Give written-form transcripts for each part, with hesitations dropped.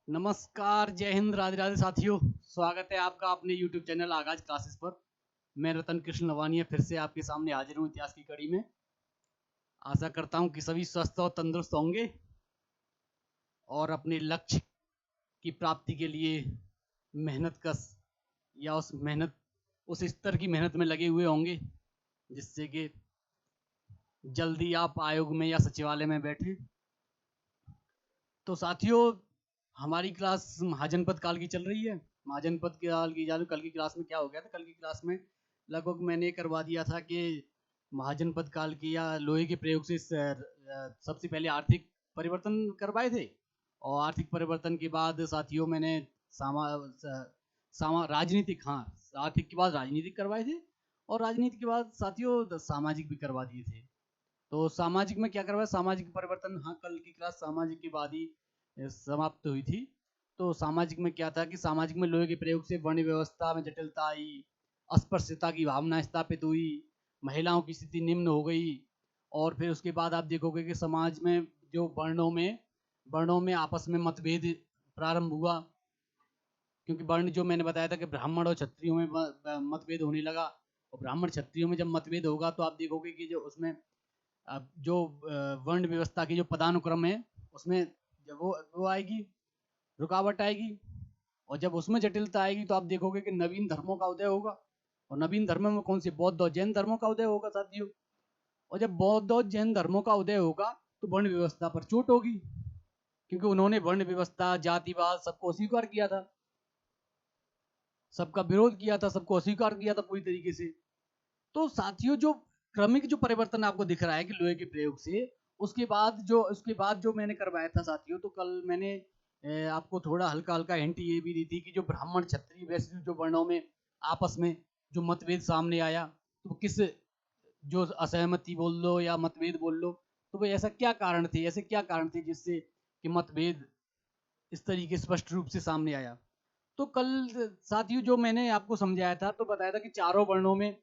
नमस्कार, जय हिंद, राधे राधे साथियों। स्वागत है आपका अपने YouTube चैनल आगाज क्लासेस पर। मैं रतन कृष्ण नवानिया फिर से आपके सामने हाजिर हूँ इतिहास की कड़ी में। आशा करता हूँ कि सभी स्वस्थ और तंदुरुस्त होंगे और अपने लक्ष्य की प्राप्ति के लिए मेहनत कश या उस स्तर की मेहनत में लगे हुए होंगे जिससे कि जल्दी आप आयोग में या सचिवालय में बैठे। तो साथियों, हमारी क्लास महाजनपद काल की चल रही है। महाजनपद काल की कल की क्लास में क्या हो गया था, कल की क्लास में लगभग मैंने करवा दिया था कि महाजनपद काल की या लोहे के प्रयोग से सबसे पहले आर्थिक परिवर्तन करवाए थे। और आर्थिक परिवर्तन के बाद साथियों मैंने सामा राजनीतिक, हाँ, आर्थिक के बाद राजनीतिक करवाए थे और राजनीति के बाद साथियों सामाजिक भी करवा दिए थे। तो सामाजिक में क्या करवाया, सामाजिक परिवर्तन, हाँ, कल की क्लास सामाजिक के बाद ही समाप्त हुई थी। तो सामाजिक में क्या था कि सामाजिक में लोहे के प्रयोग से वर्ण व्यवस्था में जटिलता आई, अस्पृश्यता की भावना स्थापित हुई, महिलाओं की स्थिति निम्न हो गई। और फिर उसके बाद आप देखोगे कि समाज में जो वर्णों में आपस में मतभेद प्रारंभ हुआ, क्योंकि वर्ण जो मैंने बताया था कि ब्राह्मण और क्षत्रियों में मतभेद होने लगा। और ब्राह्मण क्षत्रियों में जब मतभेद होगा तो आप देखोगे कि जो उसमें अब जो वर्ण व्यवस्था की जो पदानुक्रम है उसमें जब वो आएगी, रुकावट आएगी। और जब उसमें जटिलता आएगी तो आप देखोगे कि नवीन धर्मों का उदय होगा। और नवीन धर्मों में कौन से, बौद्ध और जैन धर्मों का उदय होगा साथियों। और जब बौद्ध और जैन धर्मों का उदय होगा तो वर्ण व्यवस्था पर चोट होगी, क्योंकि उन्होंने वर्ण व्यवस्था, जातिवाद सबको अस्वीकार किया था, सबका विरोध किया था, सबको अस्वीकार किया था पूरी तरीके से। तो साथियों, जो क्रमिक जो परिवर्तन आपको दिख रहा है कि लोहे के प्रयोग से, उसके बाद जो मैंने करवाया था साथियों, तो कल मैंने आपको थोड़ा हल्का हल्का हिंट ये भी दी थी कि जो ब्राह्मण क्षत्रिय वैश्य जो वर्णों में आपस में जो मतभेद सामने आया, तो किस, जो असहमति बोल लो या मतभेद बोल लो, तो वो ऐसे क्या कारण थे जिससे कि मतभेद इस तरीके स्पष्ट रूप से सामने आया। तो कल साथियों जो मैंने आपको समझाया था, तो बताया था कि चारों वर्णों में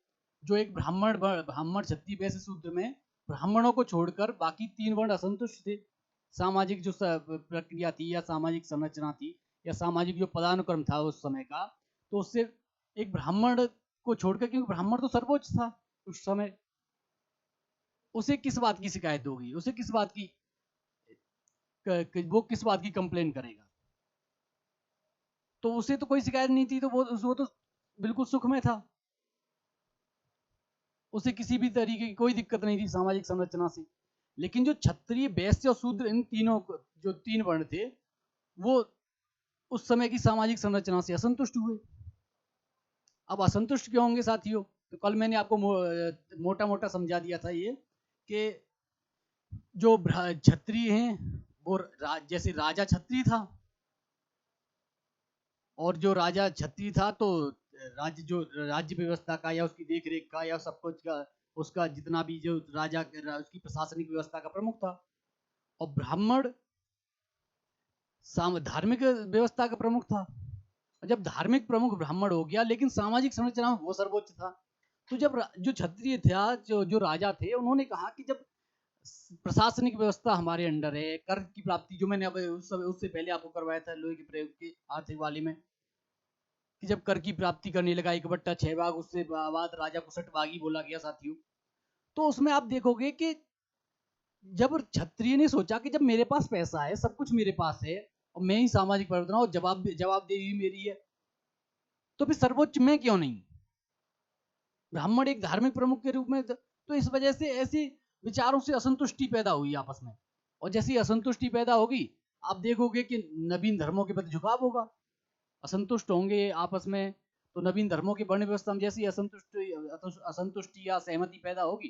जो एक ब्राह्मण क्षत्रिय वैश्य शूद्र में ब्राह्मणों को छोड़कर बाकी तीन वर्ण असंतुष्ट थे। सामाजिक जो प्रक्रिया थी या सामाजिक संरचना थी या सामाजिक जो पदानुक्रम था उस समय का, तो उससे एक ब्राह्मण को छोड़कर, क्योंकि ब्राह्मण तो सर्वोच्च था उस समय, उसे किस बात की शिकायत होगी, उसे किस बात की वो किस बात की कंप्लेन करेगा। तो उसे तो कोई शिकायत नहीं थी, तो वो तो बिल्कुल सुख में था, उसे किसी भी तरीके की कोई दिक्कत नहीं थी सामाजिक संरचना से। लेकिन जो क्षत्रिय वैश्य और शूद्र, इन तीनों जो तीन वर्ण थे, वो उस समय की सामाजिक संरचना से असंतुष्ट हुए। अब असंतुष्ट क्यों होंगे साथियों, तो कल मैंने आपको मोटा मोटा समझा दिया था ये कि जो क्षत्रिय हैं वो जैसे राजा क्षत्रिय था, और जो राजा क्षत्रिय था तो राज्य व्यवस्था का या उसकी देख रेख का या सब कुछ का, उसका जितना भी जो उसकी प्रशासनिक व्यवस्था का प्रमुख था। और ब्राह्मण धार्मिक व्यवस्था का प्रमुख था। और जब धार्मिक प्रमुख ब्राह्मण हो गया लेकिन सामाजिक संरचना में वो सर्वोच्च था, तो जब जो क्षत्रिय था, जो राजा थे, उन्होंने कहा कि जब प्रशासनिक व्यवस्था हमारे अंडर है, कर की प्राप्ति जो मैंने अब उससे पहले आपको करवाया था लोहे के प्रयोग के आर्थिक वाली में, कि जब कर की प्राप्ति करने लगा 1/6 भाग, उससे बाद राजा को 60 भागी बोला गया साथियों। तो उसमें आप देखोगे कि जब क्षत्रिय ने सोचा कि जब मेरे पास पैसा है, सब कुछ मेरे पास है, और मैं ही सामाजिक परिवर्तन और जवाबदेही मेरी है, तो फिर सर्वोच्च मैं क्यों नहीं, ब्राह्मण एक धार्मिक प्रमुख के रूप में। तो इस वजह से ऐसी विचारों से असंतुष्टि पैदा हुई आपस में। और जैसी असंतुष्टि पैदा होगी, आप देखोगे कि नवीन धर्मों के प्रति झुकाव होगा, असंतुष्ट होंगे आपस में। तो नवीन धर्मों की वर्ण व्यवस्था में जैसी असंतुष्टि या सहमति पैदा होगी,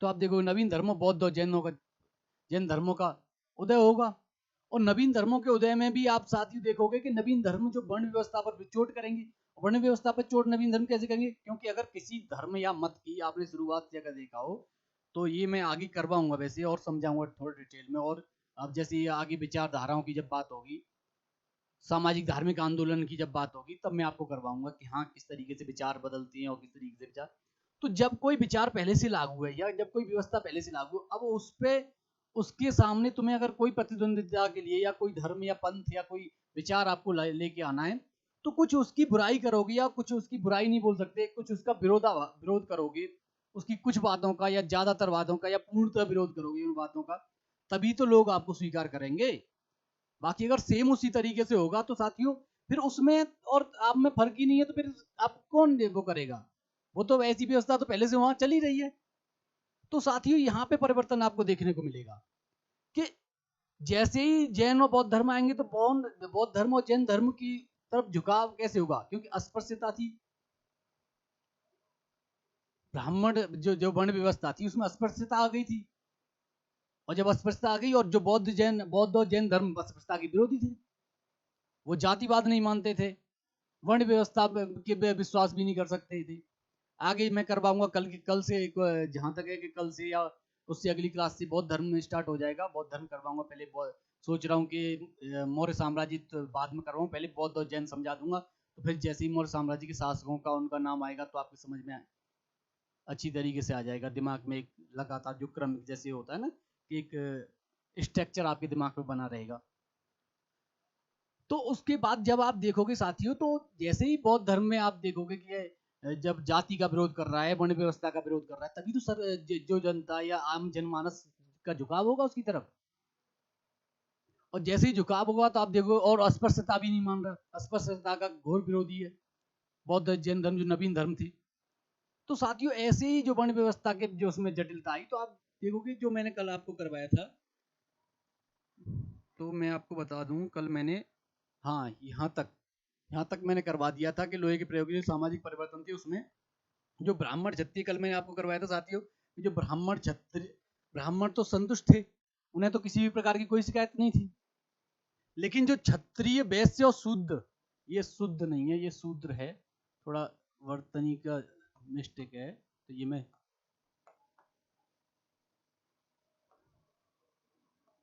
तो आप देखोगे नवीन धर्मों, बौद्ध और जैन धर्मों का उदय होगा। और नवीन धर्मों के उदय में भी आप साथ ही देखोगे कि नवीन धर्म जो वर्ण व्यवस्था पर चोट करेंगे। वर्ण व्यवस्था पर चोट नवीन धर्म कैसे करेंगे, क्योंकि अगर किसी धर्म या मत की आपने शुरुआत से अगर देखा हो, तो ये मैं आगे करवाऊंगा वैसे और समझाऊंगा थोड़ा डिटेल में। और अब जैसे आगे विचारधाराओं की जब बात होगी, सामाजिक धार्मिक आंदोलन की जब बात होगी, तब मैं आपको करवाऊंगा कि हाँ किस तरीके से विचार बदलती हैं और किस तरीके से विचार। तो जब कोई विचार पहले से लागू है या जब कोई व्यवस्था पहले से लागू, अब उस पर उसके सामने तुम्हें अगर कोई प्रतिद्वंदिता के लिए या कोई धर्म या पंथ या कोई विचार आपको लेके आना है, तो कुछ उसकी बुराई करोगे या कुछ उसकी बुराई नहीं बोल सकते, कुछ उसका विरोध करोगे, उसकी कुछ बातों का या ज्यादातर बातों का या पूर्णतः विरोध करोगे उन बातों का, तभी तो लोग आपको स्वीकार करेंगे। बाकी अगर सेम उसी तरीके से होगा तो साथियों फिर उसमें और आप में फर्क ही नहीं है, तो फिर आप कौन वो करेगा? वो तो ऐसी व्यवस्था तो पहले से वहां चल ही रही है। तो साथियों यहाँ पे परिवर्तन आपको देखने को मिलेगा कि जैसे ही जैन और बौद्ध धर्म आएंगे तो बौद्ध धर्म और जैन धर्म की तरफ झुकाव कैसे होगा? क्योंकि अस्पृश्यता थी, ब्राह्मण जो वर्ण व्यवस्था थी उसमें अस्पृश्यता आ गई थी, और जब अस्पृश्यता आ गई और जो बौद्ध और जैन धर्म अस्पृश्यता के विरोधी थे, वो जातिवाद नहीं मानते थे, वर्ण व्यवस्था के विश्वास भी नहीं कर सकते थे। आगे मैं करवाऊंगा कल से जहां तक है कि कल से या उससे अगली क्लास से बौद्ध धर्म में स्टार्ट हो जाएगा, बौद्ध धर्म करवाऊंगा। पहले सोच रहा हूँ कि मौर्य साम्राज्य तो बाद में करवाऊँ, पहले बौद्ध और जैन समझा दूंगा, तो फिर जैसे ही मौर्य साम्राज्य के शासकों का उनका नाम आएगा तो आपको समझ में अच्छी तरीके से आ जाएगा, दिमाग में एक लगातार जो क्रम जैसे होता है ना कि एक स्ट्रक्चर आपके दिमाग में बना रहेगा। तो उसके बाद जब आप देखोगे साथियों, तो जैसे ही बौद्ध धर्म में आप देखोगे कि जब जाति का विरोध कर रहा है, वर्ण व्यवस्था का विरोध कर रहा है, तभी तो जो जनता या आम जनमानस का झुकाव होगा उसकी तरफ। और जैसे ही झुकाव होगा तो आप देखो, और अस्पृश्यता भी नहीं मान रहा, अस्पृश्यता का घोर विरोधी है बौद्ध जैन धर्म जो नवीन धर्म थी। तो साथियों ऐसे ही जो वर्ण व्यवस्था के जो उसमें जटिलता आई, तो आप देखोगे जो मैंने कल आपको करवाया था, तो मैं आपको बता दूं कल मैंने, हाँ यहाँ तक मैंने करवा दिया था कि लोहे के प्रयोग जो सामाजिक परिवर्तन थे उसमें जो ब्राह्मण क्षत्रिय, कल मैंने आपको करवाया था साथियों, जो ब्राह्मण क्षत्रिय, ब्राह्मण तो संतुष्ट थे, उन्हें तो किसी भी प्रकार की कोई शिकायत नहीं थी, लेकिन जो क्षत्रिय वैश्य और शूद्र, ये शुद्ध नहीं है, ये शूद्र है, थोड़ा वर्तनी का मिस्टेक है, तो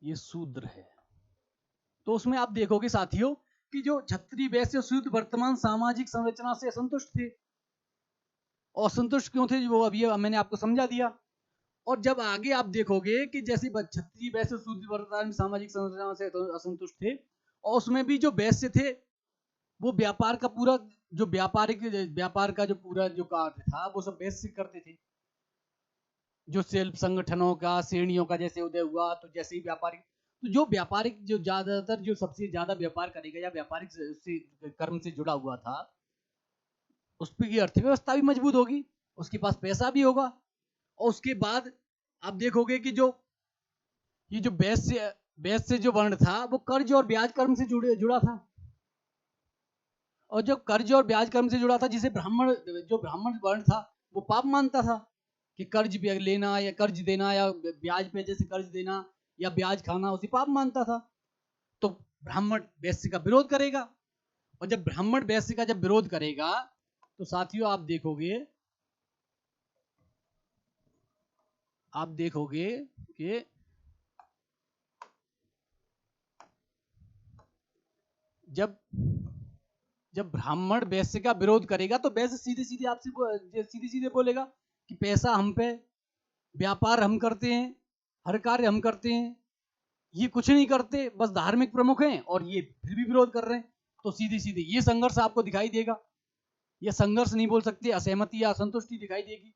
ये शूद्र है। तो उसमें आप देखोगे साथियों कि जो क्षत्रिय वैश्य शूद्र वर्तमान सामाजिक संरचना से असंतुष्ट थे, और असंतुष्ट क्यों थे वो अभी मैंने आपको समझा दिया। और जब आगे आप देखोगे कि जैसे क्षत्रिय वैश्य शूद्र वर्तमान सामाजिक संरचना से असंतुष्ट थे, और उसमें भी जो वैश्य थे वो व्यापार का पूरा जो व्यापार का जो पूरा जो कार्य था वो सब वैश्य करते थे, जो सेल्फ संगठनों का श्रेणियों का जैसे उदय हुआ, तो जैसे ही व्यापारिक, तो जो व्यापारिक जो ज्यादातर जो सबसे ज्यादा व्यापार करेगा या व्यापारिक से कर्म से जुड़ा हुआ था, उस पर की अर्थव्यवस्था भी मजबूत होगी, उसके पास पैसा भी होगा। और उसके बाद आप देखोगे कि जो ये जो वैश्य जो वर्ण था वो कर्ज और ब्याज कर्म से जुड़ा था, और जब कर्ज और ब्याज कर्म से जुड़ा था, जिसे ब्राह्मण वर्ण था वो पाप मानता था कि कर्ज लेना या कर्ज देना या ब्याज पे जैसे कर्ज देना या ब्याज खाना उसे पाप मानता था। तो ब्राह्मण वैश्य का विरोध करेगा, और जब ब्राह्मण वैश्य का जब विरोध करेगा तो साथियों आप देखोगे कि जब ब्राह्मण वैश्य का विरोध करेगा तो वैश्य सीधे सीधे बोलेगा कि पैसा हम पे, व्यापार हम करते हैं, हर कार्य हम करते हैं, ये कुछ नहीं करते, बस धार्मिक प्रमुख हैं और ये फिर भी विरोध कर रहे हैं। तो सीधे सीधे ये संघर्ष आपको दिखाई देगा, या संघर्ष नहीं बोल सकते, असहमति या असंतुष्टि दिखाई देगी।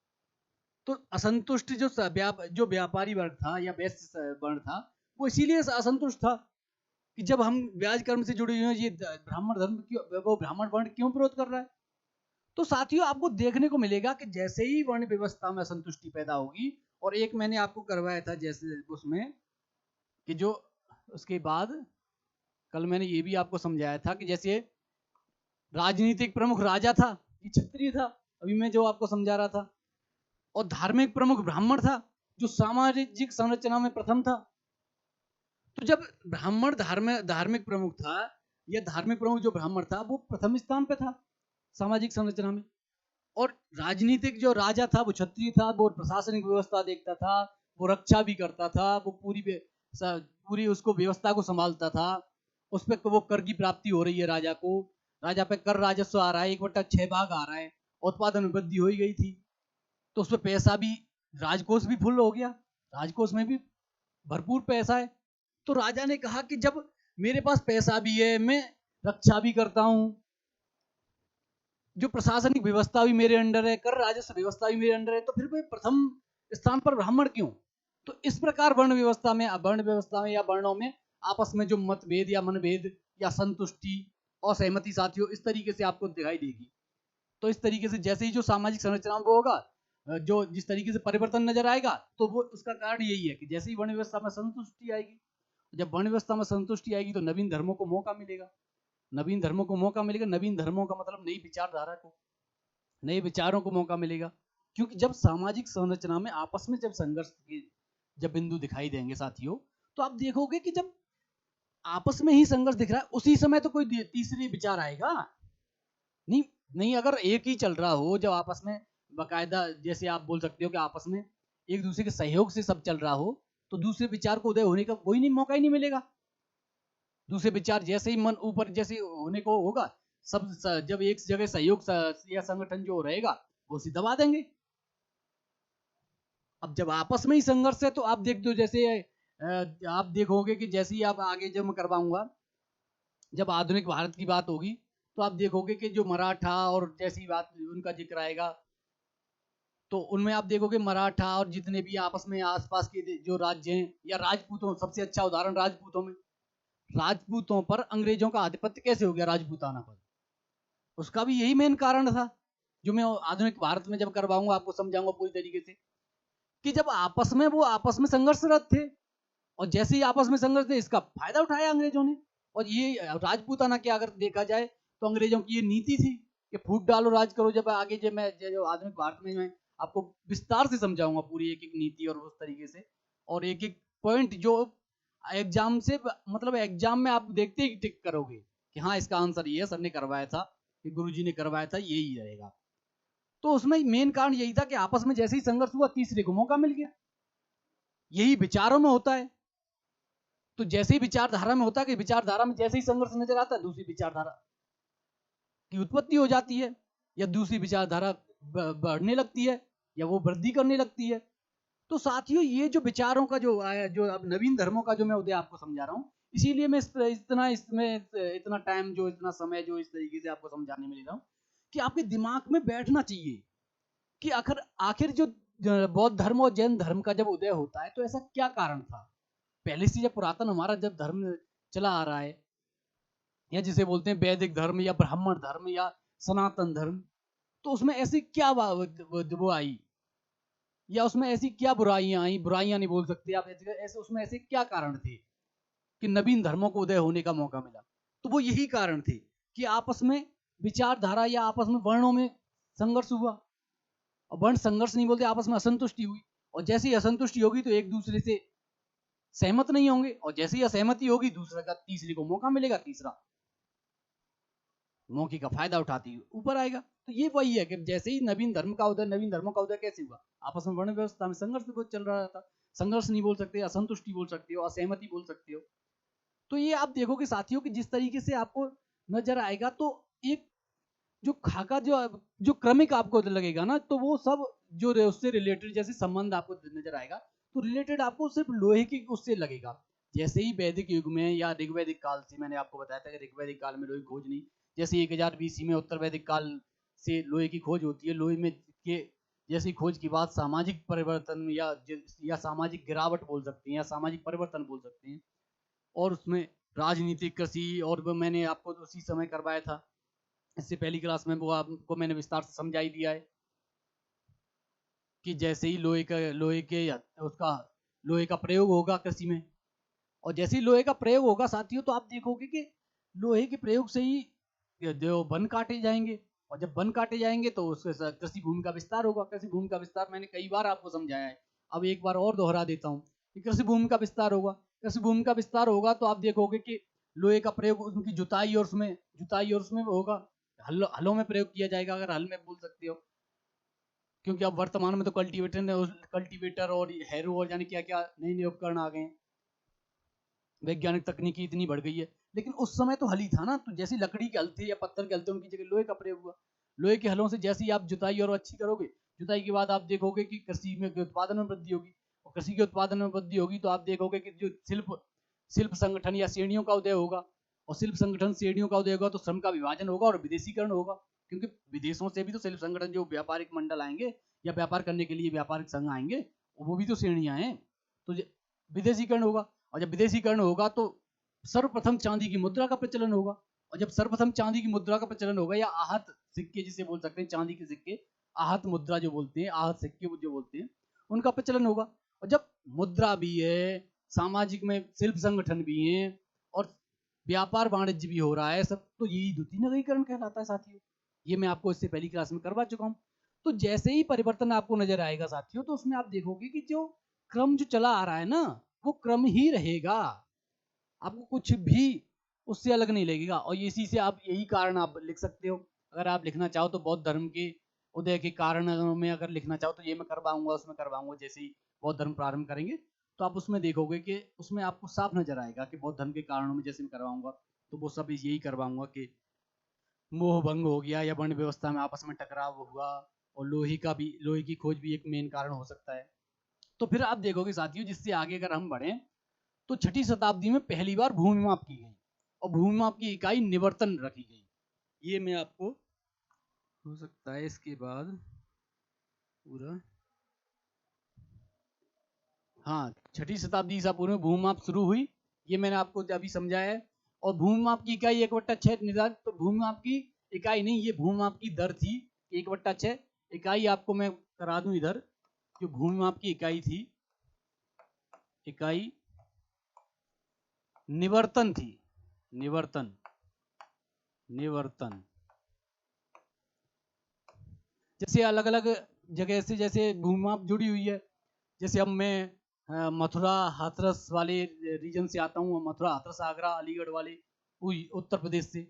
तो असंतुष्ट जो व्यापारी वर्ग था या वैश्य वर्ण था वो इसीलिए असंतुष्ट था कि जब हम ब्याज कर्म से जुड़े हुए हैं, ये ब्राह्मण धर्म क्यों, वो ब्राह्मण वर्ण क्यों विरोध कर रहा है। तो साथियों आपको देखने को मिलेगा कि जैसे ही वर्ण व्यवस्था में असंतुष्टि पैदा होगी, और एक मैंने आपको करवाया था जैसे उसमें कि जो उसके बाद कल मैंने ये भी आपको समझाया था कि जैसे राजनीतिक प्रमुख राजा था, ये क्षत्रिय था, अभी मैं जो आपको समझा रहा था, और धार्मिक प्रमुख ब्राह्मण था जो सामाजिक संरचना में प्रथम था। तो जब ब्राह्मण धार्मिक प्रमुख था, या धार्मिक प्रमुख जो ब्राह्मण था वो प्रथम स्थान पे था सामाजिक संरचना में, और राजनीतिक जो राजा था वो क्षत्रिय था, वो प्रशासनिक व्यवस्था देखता था, वो रक्षा भी करता था, वो पूरी उसको व्यवस्था को संभालता था, उस पर वो कर की प्राप्ति हो रही है राजा को, राजा पे कर राजस्व आ रहा है, 1/6 भाग आ रहा है, उत्पादन में वृद्धि हो गई थी, तो उस पर पैसा भी, राजकोष भी फुल हो गया, राजकोष में भी भरपूर पैसा है। तो राजा ने कहा कि जब मेरे पास पैसा भी है, मैं रक्षा भी करता हूं, जो प्रशासनिक व्यवस्था भी मेरे अंडर है, कर राजस्व व्यवस्था भी मेरे अंडर है, तो फिर मैं प्रथम स्थान पर ब्राह्मण क्यों? तो इस प्रकार वर्ण व्यवस्था में या वर्णों में आपस में जो मतभेद या मनभेद या संतुष्टि और सहमति साथियों इस तरीके से आपको दिखाई देगी। तो इस तरीके से जैसे ही जो सामाजिक संरचना वो होगा, जो जिस तरीके से परिवर्तन नजर आएगा, तो वो उसका कारण यही है कि जैसे ही वर्ण व्यवस्था में संतुष्टि आएगी, जब वर्ण व्यवस्था में संतुष्टि आएगी तो नवीन धर्मों को मौका मिलेगा। नवीन धर्मों को मौका मिलेगा, नवीन धर्मों का मतलब नई विचारधारा को, नए विचारों को मौका मिलेगा। क्योंकि जब सामाजिक संरचना में आपस में जब संघर्ष के जब बिंदु दिखाई देंगे साथियों, तो आप देखोगे कि जब आपस में ही संघर्ष दिख रहा है, उसी समय तो कोई तीसरी विचार आएगा नहीं। नहीं, अगर एक ही चल रहा हो, जब आपस में बकायदा जैसे आप बोल सकते हो कि आपस में एक दूसरे के सहयोग से सब चल रहा हो, तो दूसरे विचार को उदय होने का कोई नहीं, मौका ही नहीं मिलेगा। दूसरे विचार जैसे ही मन ऊपर जैसे होने को होगा, जब एक जगह सहयोग या संगठन जो रहेगा वो उसे दबा देंगे। अब जब आपस में ही संघर्ष है तो आप देख दो, जैसे आप देखोगे कि जैसे ही आप आगे जब मैं करवाऊंगा, जब आधुनिक भारत की बात होगी, तो आप देखोगे कि जो मराठा और जैसी बात उनका जिक्र आएगा, तो उनमें आप देखोगे मराठा और जितने भी आपस में आसपास के जो राज्य हैं, या राजपूतों, सबसे अच्छा उदाहरण राजपूतों में, राजपूतों पर अंग्रेजों का आधिपत्य कैसे हो गया राजपूताना पर? उसका भी यही मेन कारण था, जो मैं आधुनिक भारत में जब करवाऊंगा आपको समझाऊंगा पूरी तरीके से, कि जब आपस में संघर्षरत थे, और जैसे ही आपस में संघर्ष थे, इसका फायदा उठाया अंग्रेजों ने। और ये राजपूताना क्या अगर देखा जाए तो अंग्रेजों की ये नीति थी कि फूट डालो राज करो। जब आगे जब मैं जो आधुनिक भारत में मैं आपको विस्तार से समझाऊंगा पूरी एक एक नीति और उस तरीके से, और एक एक पॉइंट जो एग्जाम से मतलब एग्जाम में आप देखते ही टिक करोगे कि हाँ इसका आंसर ये है, सर ने करवाया था, कि गुरुजी ने करवाया था, यही रहेगा। तो उसमें मेन कारण यही था कि आपस में जैसे ही संघर्ष हुआ, तीसरे को मौका मिल गया। यही विचारों में होता है। तो जैसे ही विचारधारा में होता है कि विचारधारा में जैसे ही संघर्ष नजर आता है, दूसरी विचारधारा की उत्पत्ति हो जाती है, या दूसरी विचारधारा बढ़ने लगती है, या वो वृद्धि करने लगती है। तो साथियों, ये जो विचारों का जो आया, जो अब नवीन धर्मों का जो मैं उदय आपको समझा रहा हूँ, इसीलिए मैं इतना टाइम जो इतना समय जो इस तरीके से आपको समझाने में ले रहा हूँ, कि आपके दिमाग में बैठना चाहिए कि आखिर आखिर जो बौद्ध धर्म और जैन धर्म का जब उदय होता है, तो ऐसा क्या कारण था? पहले से जब पुरातन हमारा जब धर्म चला आ रहा है, या जिसे बोलते हैं वैदिक धर्म या ब्राह्मण धर्म या सनातन धर्म, तो उसमें ऐसी क्या वो आई, या उसमें ऐसी क्या बुराइयां आई, बुराइयां नहीं बोल सकते आप, ऐसे उसमें ऐसे क्या कारण थे कि नवीन धर्मों को उदय होने का मौका मिला? तो वो यही कारण थे कि आपस में विचारधारा या आपस में वर्णों में संघर्ष हुआ। और वर्ण संघर्ष नहीं बोलते, आपस में असंतुष्टि हुई, और जैसे ही असंतुष्टि होगी तो एक दूसरे से सहमत नहीं होंगे, और जैसे ही असहमति होगी दूसरे का तीसरे को मौका मिलेगा, तीसरा मौके का फायदा उठाते हुए ऊपर आएगा। तो ये वही है कि जैसे ही नवीन धर्मों का उदय कैसे हुआ? आपस में वर्ण व्यवस्था में संघर्ष बहुत चल रहा था। संघर्ष नहीं बोल सकते, असंतुष्टि बोल सकते हो, असहमति बोल सकते हो। तो ये आप देखोगे साथियों कि जिस तरीके से आपको नजर आएगा, तो एक जो खाका जो क्रमिक आपको लगेगा ना, तो वो सब जो उससे रिलेटेड जैसे संबंध आपको नजर आएगा, तो रिलेटेड आपको सिर्फ लोहे की उससे लगेगा। जैसे ही वैदिक युग में या ऋग्वैदिक काल से, मैंने आपको बताया था कि ऋग्वैदिक काल में लोहे की खोज नहीं, जैसे 1000 BC में उत्तर वैदिक काल से लोहे की खोज होती है। लोहे में के जैसी खोज की बात सामाजिक परिवर्तन या सामाजिक गिरावट बोल सकते हैं, या सामाजिक परिवर्तन बोल सकते हैं। और उसमें राजनीतिक, कृषि, और वो मैंने आपको उसी समय करवाया था, इससे पहली क्लास में, वो आपको मैंने विस्तार से समझा ही दिया है कि जैसे ही लोहे का प्रयोग होगा कृषि में, और जैसे ही लोहे का प्रयोग होगा साथियों, तो आप देखोगे कि लोहे के प्रयोग से ही जो वन काटे जाएंगे, और जब वन काटे जाएंगे तो उसके साथ कृषि भूमि का विस्तार होगा। कृषि भूमि का विस्तार मैंने कई बार आपको समझाया है, अब एक बार और दोहरा देता हूँ कि कृषि भूमि का विस्तार होगा। कृषि भूमि का विस्तार होगा तो आप देखोगे कि लोहे का प्रयोग उनकी जुताई और उसमें होगा, हलों में प्रयोग किया जाएगा, अगर हल में बोल सकते हो। क्योंकि अब वर्तमान में तो कल्टीवेटर और हैरो और जाने क्या क्या नए नए उपकरण आ गए हैं, वैज्ञानिक तकनीकी इतनी बढ़ गई है। लेकिन उस समय तो हल ही था ना, तो जैसे लकड़ी के हल थे या पत्थर के हल थे, उनकी जगह लोहे का प्रयोग हुआ। लोहे के हलों से जैसे ही आप जुताई और अच्छी करोगे, जुताई के बाद आप देखोगे कि कृषि में उत्पादन में वृद्धि होगी, और कृषि के उत्पादन में वृद्धि होगी तो आप देखोगे कि जो शिल्प संगठन या श्रेणियों का उदय होगा, और शिल्प संगठन श्रेणियों का उदय होगा तो श्रम का विभाजन होगा और विदेशीकरण होगा, क्योंकि विदेशों से भी तो शिल्प संगठन जो व्यापारिक मंडल आएंगे या व्यापार करने के लिए व्यापारिक संघ आएंगे, वो भी तो श्रेणियां हैं। तो विदेशीकरण होगा, और जब विदेशीकरण होगा तो सर्वप्रथम चांदी की मुद्रा का प्रचलन होगा, और जब सर्वप्रथम चांदी की मुद्रा का प्रचलन होगा या आहत सिक्के जिसे बोल सकते हैं, चांदी के सिक्के आहत मुद्रा जो बोलते हैं, आहत सिक्के जो बोलते हैं, उनका प्रचलन होगा। और जब मुद्रा भी है, सामाजिक में शिल्प संगठन भी है और व्यापार वाणिज्य भी हो रहा है सब, तो यही द्वितीय नगरीकरण कहलाता है साथियों। ये मैं आपको इससे पहली क्लास में करवा चुका हूँ। तो जैसे ही परिवर्तन आपको नजर आएगा साथियों, तो उसमें आप देखोगे कि जो क्रम जो चला आ रहा है ना, वो क्रम ही रहेगा, आपको कुछ भी उससे अलग नहीं लगेगा। और इसी से आप यही कारण आप लिख सकते हो। अगर आप लिखना चाहो तो बौद्ध धर्म के उदय के कारण में अगर लिखना चाहो तो ये मैं करवाऊंगा, उसमें करवाऊंगा। जैसे ही बौद्ध धर्म प्रारंभ करेंगे तो आप उसमें देखोगे कि उसमें आपको साफ नजर आएगा कि बौद्ध धर्म के कारणों में जैसे मैं करवाऊंगा तो वो सब यही करवाऊंगा कि मोह भंग हो गया या वर्ण व्यवस्था में आपस में टकराव हुआ, और लोहे की खोज भी एक मेन कारण हो सकता है। तो फिर आप देखोगे साथियों, जिससे आगे अगर हम बढ़े तो 6ठी शताब्दी में पहली बार भूमि माप की गई, और भूमि माप की इकाई निवर्तन रखी गई। ये मैं आपको हो सकता है इसके बाद पूरा, हाँ, 6ठी शताब्दी ईसा पूर्व में भूमि माप शुरू हुई, ये मैंने आपको अभी समझाया है। और भूमि माप की इकाई 1/6 निर्धारित, तो भूमि माप की इकाई नहीं, ये भूमि माप की दर थी। 1/6 इकाई आपको मैं करा दूं इधर, जो भूमि माप की इकाई थी, इकाई निवर्तन थी। निवर्तन, निवर्तन जैसे अलग अलग जगह से जैसे भूमि माप जुड़ी हुई है। जैसे अब मैं मथुरा हाथरस वाले रीजन से आता हूँ, मथुरा हाथरस आगरा अलीगढ़ वाले उत्तर प्रदेश से,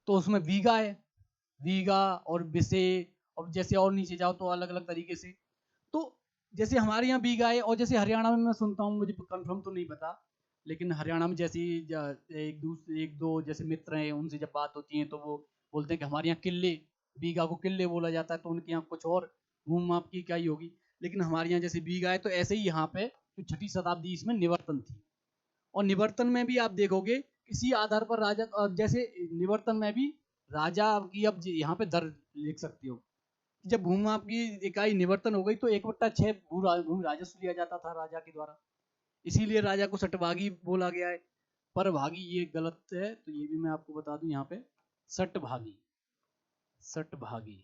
तो उसमें बीघा है, बीघा और बिसे, और जैसे और नीचे जाओ तो अलग अलग तरीके से। तो जैसे हमारे यहाँ बीघा है, और जैसे हरियाणा में मैं सुनता हूँ, मुझे कंफर्म तो नहीं पता, लेकिन हरियाणा में जैसे एक दो जैसे मित्र हैं, उनसे जब बात होती है तो वो बोलते हैं कि हमारे यहाँ किले, बीघा को किले बोला जाता है, तो उनके यहाँ कुछ और भूमि माप की इकाई होगी। लेकिन हमारे यहाँ जैसे बीघा है, तो ऐसे ही यहाँ पे तो 6ठी शताब्दी इसमें निवर्तन थी। और निवर्तन में भी आप देखोगे किसी आधार पर राजा, जैसे निवर्तन में भी राजा की अब यहाँ पे दर लिख सकते हो। जब भूमि माप की इकाई निवर्तन हो गई तो 1/6 भूमि राजस्व लिया जाता था राजा के द्वारा, इसीलिए राजा को सटभागी बोला गया है। परभागी ये गलत है, तो ये भी मैं आपको बता दूं यहाँ पे, सटभागी, सटभागी।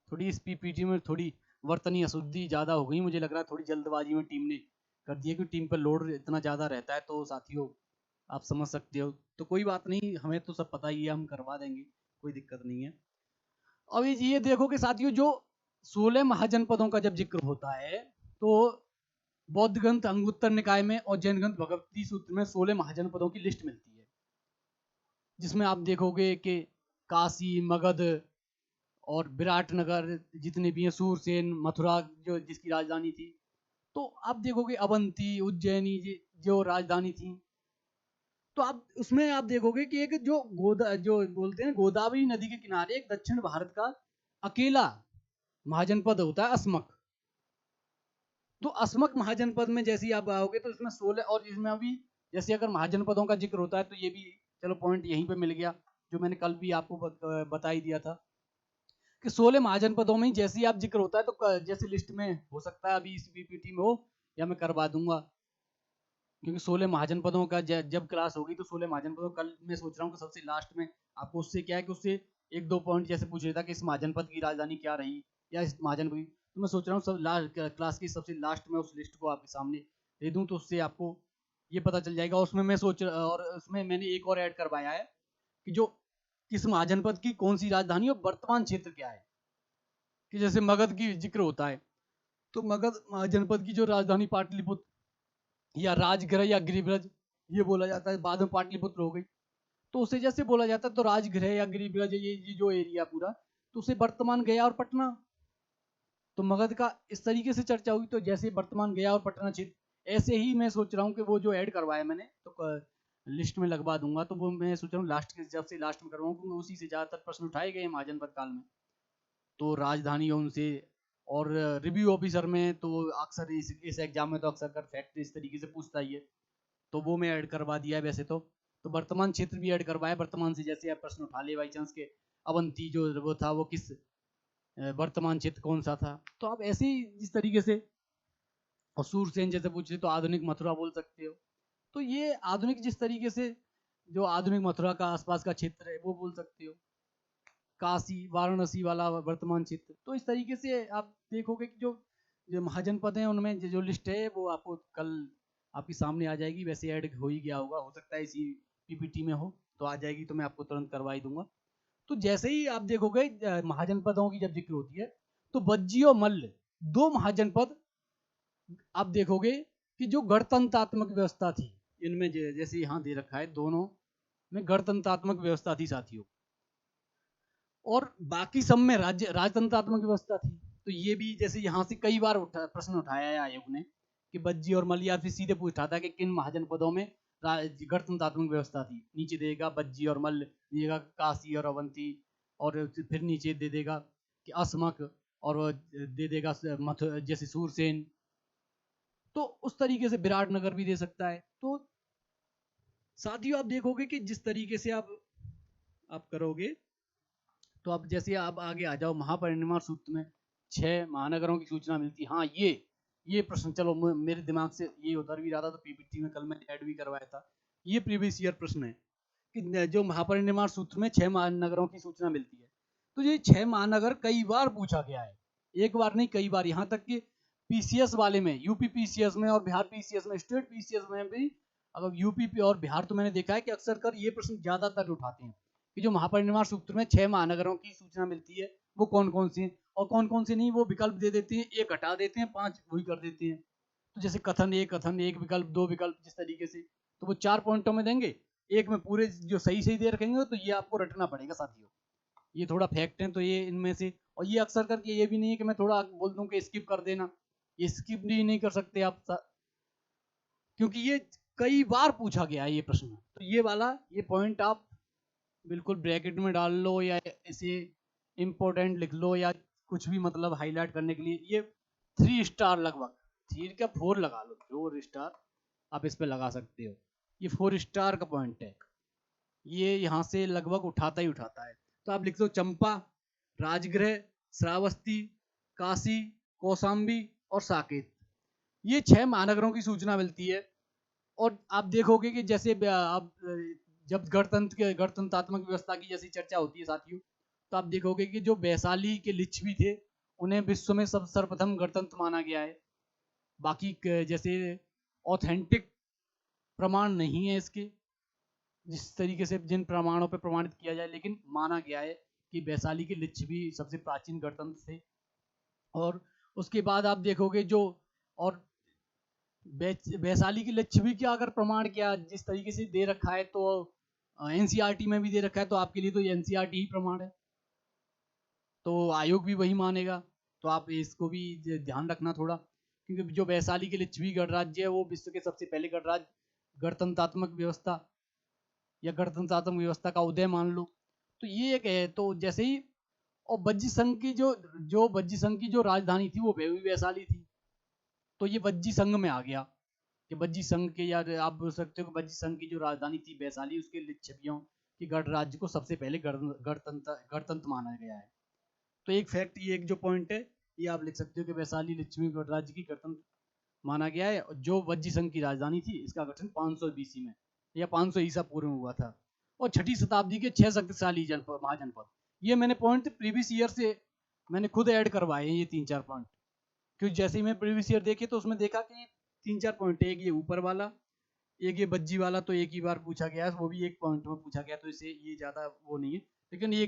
थोड़ी इस पीपीटी में थोड़ी वर्तनी अशुद्धि ज्यादा हो गई, मुझे लग रहा है थोड़ी जल्दबाजी में टीम ने कर दिया, क्योंकि टीम पर लोड इतना ज्यादा रहता है, तो साथियों आप समझ सकते हो। तो कोई बात नहीं, हमें तो सब पता ही है, हम करवा देंगे, कोई दिक्कत नहीं है। अब ये देखो कि साथियों, जो 16 महाजनपदों का जब जिक्र होता है तो बौद्ध ग्रंथ अंगुत्तर निकाय में और जैन ग्रंथ भगवती सूत्र में 16 महाजनपदों की लिस्ट मिलती है, जिसमें आप देखोगे कि काशी, मगध और विराटनगर जितने भी हैं, सूरसेन, मथुरा जो जिसकी राजधानी थी, तो आप देखोगे अवंती, उज्जैनी जो राजधानी थी। तो आप उसमें आप देखोगे कि एक जो बोलते हैं गोदावरी नदी के किनारे एक दक्षिण भारत का अकेला महाजनपद होता है, अस्मक। तो अस्मक महाजनपद में जैसे ही आप आओगे तो इसमें 16, और इसमें अभी जैसे अगर महाजनपदों का जिक्र होता है तो ये भी चलो पॉइंट यहीं पे मिल गया, जो मैंने कल भी आपको बता ही दिया था कि 16 महाजनपदों में जैसे ही आप जिक्र होता है तो जैसे लिस्ट में हो सकता है अभी इस पीपीटी में हो, या मैं करवा दूंगा, क्योंकि 16 महाजनपदों का जब क्लास होगी तो 16 महाजनपदों, कल मैं सोच रहा हूँ कि सबसे लास्ट में आपको उससे क्या है कि उससे एक दो पॉइंट जैसे पूछ रहा था कि इस महाजनपद की राजधानी क्या रही या इस महाजनपद की, तो मैं सोच रहा हूँ सब लास्ट क्लास की सबसे लास्ट में उस लिस्ट को आपके सामने दे दूँ, तो उससे आपको ये पता चल जाएगा। उसमें मैं और उसमें मैंने एक और ऐड करवाया है कि जो किस महाजनपद की कौन सी राजधानी और वर्तमान क्षेत्र क्या है। कि जैसे मगध की जिक्र होता है तो मगध महाजनपद की जो राजधानी पाटलिपुत्र या राजगृह या गिरिब्रज ये बोला जाता है, बाद में पाटलिपुत्र हो गई, तो उसे जैसे बोला जाता है तो राजगृह या गिरिब्रज ये जो एरिया पूरा, तो उसे वर्तमान गया और पटना, तो मगध का इस तरीके से चर्चा हुई। तो जैसे वर्तमान गया और पटना क्षेत्र, ऐसे ही मैं सोच रहा हूँ कि वो जो ऐड करवाया मैंने तो लिस्ट में लगवा दूंगा, तो वो मैं सोच रहा हूँ लास्ट के जब से लास्ट में करवाऊँ, क्योंकि उसी से ज्यादातर प्रश्न उठाए गए महाजनपद काल में। तो राजधानी उनसे और रिव्यू ऑफिसर में तो अक्सर इस एग्जाम में तो अक्सर कर फैक्ट इस तरीके से पूछता ही है, तो वो मैं ऐड करवा दिया है वैसे तो वर्तमान क्षेत्र भी ऐड करवाया। वर्तमान से जैसे आप प्रश्न उठा ले बाई चांस के अवंती जो वो था वो किस वर्तमान क्षेत्र कौन सा था, तो आप ऐसे ही जिस तरीके से, और सूरसेन जैसे पूछे तो आधुनिक मथुरा बोल सकते हो। तो ये आधुनिक जिस तरीके से जो आधुनिक मथुरा का आसपास का क्षेत्र है वो बोल सकते हो, काशी वाराणसी वाला वर्तमान क्षेत्र। तो इस तरीके से आप देखोगे कि जो जो महाजनपद हैं उनमें जो लिस्ट है वो आपको कल आपके सामने आ जाएगी। वैसे ऐड हो ही गया होगा, हो सकता है इसी पीपीटी में हो तो आ जाएगी, तो मैं आपको तुरंत करवा ही दूंगा। तो जैसे ही आप देखोगे महाजनपदों की जब जिक्र होती है तो बज्जी और मल्ल दो महाजनपद आप देखोगे कि जो गणतंत्रात्मक व्यवस्था थी इनमें जैसे यहाँ दे रखा है दोनों में गणतंत्रात्मक व्यवस्था थी साथियों, और बाकी सब में राजतंत्रात्मक व्यवस्था थी। तो ये भी जैसे यहाँ से कई बार प्रश्न उठाया है आयोग ने कि बज्जी और मल्ल, या फिर सीधे पूछा था कि किन महाजनपदों में गणतंत्रात्मक व्यवस्था थी। नीचे देगा बज्जी और मल्ल, देगा काशी और अवंती, और फिर नीचे दे देगा कि असमक, और दे देगा जैसे सूरसेन। तो उस तरीके से विराटनगर भी दे सकता है। तो साथियों आप देखोगे कि जिस तरीके से आप करोगे, तो अब जैसे आप आगे आ जाओ महापरिनिर्वाण सूत्र में 6 महानगरों की सूचना मिलती है। हाँ ये प्रश्न चलो मेरे दिमाग से ये उतर भी रहा था, तो पीपीटी में कल मैंने ऐड भी करवाया था। ये प्रीवियस ईयर प्रश्न है कि जो महापरिनिर्वाण सूत्र में 6 महानगरों की सूचना मिलती है, तो ये 6 महानगर कई बार पूछा गया है, एक बार नहीं कई बार। यहाँ तक कि पीसीएस वाले में, यूपी पीसीएस में और बिहार पीसीएस में, स्टेट पीसीएस में भी, अगर यूपी और बिहार तो मैंने देखा है कि अक्सर कर ये प्रश्न ज्यादातर उठाते हैं कि जो महापरिनिर्वाण सूत्र में 6 महानगरों की सूचना मिलती है वो कौन कौन सी है, और कौन कौन सी नहीं वो विकल्प दे देते हैं, एक हटा देते हैं, 5 वही कर देते हैं। तो जैसे कथन एक विकल्प, 2 विकल्प, जिस तरीके से, तो वो 4 पॉइंटों में देंगे, एक में पूरे जो सही सही दे रखेंगे, तो ये आपको रटना पड़ेगा साथियों। ये थोड़ा फैक्ट है, तो ये इनमें से, और ये अक्सर करके ये भी नहीं है कि मैं थोड़ा बोल दूं कि स्किप कर देना, ये स्किप भी नहीं कर सकते आप, क्योंकि ये कई बार पूछा गया है ये प्रश्न। तो ये वाला ये पॉइंट आप बिल्कुल ब्रैकेट में डाल लो, या इसे इम्पोर्टेंट लिख लो, या कुछ भी मतलब हाईलाइट करने के लिए। ये 3 स्टार लगभग, 3 का 4 लगा लो, 4 स्टार आप इस पे लगा सकते हो। ये 4 स्टार का पॉइंट है, ये यहाँ से लगभग उठाता ही उठाता है। तो आप लिख दो चंपा, राजगृह, श्रावस्ती, काशी, कौशाम्बी और साकेत। ये 6 महानगरों की सूचना मिलती है। और आप देखोगे कि जैसे आप जब गणतंत्रात्मक व्यवस्था की जैसी चर्चा होती है साथियों, तो आप देखोगे कि जो वैशाली के लिच्छवी थे उन्हें विश्व में सर्वप्रथम गणतंत्र माना गया है। बाकी जैसे ऑथेंटिक प्रमाण नहीं है इसके, जिस तरीके से जिन प्रमाणों पे प्रमाणित किया जाए, लेकिन माना गया है कि वैशाली के लिच्छवी सबसे प्राचीन गणतंत्र थे। और उसके बाद आप देखोगे जो, और वैशाली की लिच्छवी का अगर प्रमाण क्या जिस तरीके से दे रखा है, तो एनसीईआरटी में भी दे रखा है, तो आपके लिए तो एनसीईआरटी ही प्रमाण है, तो आयोग भी वही मानेगा। तो आप इसको भी ध्यान रखना थोड़ा, क्योंकि जो वैशाली के लिच्छवी गणराज्य है वो विश्व के सबसे पहले गणराज्य, गणतंत्रात्मक व्यवस्था या गणतंत्रात्मक व्यवस्था का उदय मान लो। तो ये एक है। तो जैसे ही, और बज्जी संघ की जो बज्जी संघ की जो राजधानी थी वो वैशाली थी, तो ये बज्जी संघ में आ गया कि बज्जी संघ के, या आप बोल सकते हो कि बज्जी संघ की जो राजधानी थी वैशाली, उसके लिच्छवियों की गणराज्य को सबसे पहले गणतंत्र माना गया है। तो एक फैक्ट, ये एक जो पॉइंट है ये आप लिख सकते हो कि वैशाली लिच्छवी गणराज्य की गणतंत्र माना गया है। जो वज्जी संघ की राजधानी थी इसका गठन 500 बीसी में या 500 ईसा पूर्व में हुआ था। और 6ठी शताब्दी के 6 शक्तिशाली महाजनपद, ये मैंने पॉइंट प्रीवियस ईयर से मैंने खुद ऐड करवाए हैं, ये 3-4 पॉइंट, क्योंकि जैसे ही मैं प्रीवियस ईयर देखे तो उसमें देखा कि 3-4 पॉइंट है। एक ये ऊपर वाला, एक ये बज्जी वाला, तो एक ही बार पूछा गया है, वो भी एक पॉइंट में पूछा गया, तो इसे ये ज्यादा वो नहीं है। लेकिन ये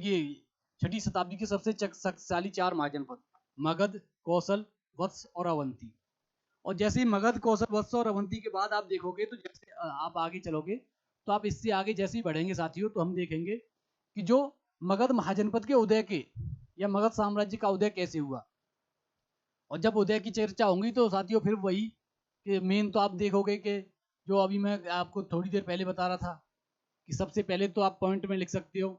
6ठी शताब्दी के सबसे शक्तिशाली 4 महाजनपद, मगध, कौशल, वत्स और अवंती। और जैसे ही मगध, कौशल, वत्स और अवंती के बाद आप देखोगे, तो जैसे आप आगे चलोगे, तो आप इससे आगे जैसे ही बढ़ेंगे साथियों, तो हम देखेंगे कि जो मगध महाजनपद के उदय के, या मगध साम्राज्य का उदय कैसे हुआ। और जब उदय की चर्चा होंगी तो साथियों फिर वही कि मेन तो आप देखोगे कि जो अभी मैं आपको थोड़ी देर पहले बता रहा था कि सबसे पहले तो आप पॉइंट में लिख सकते हो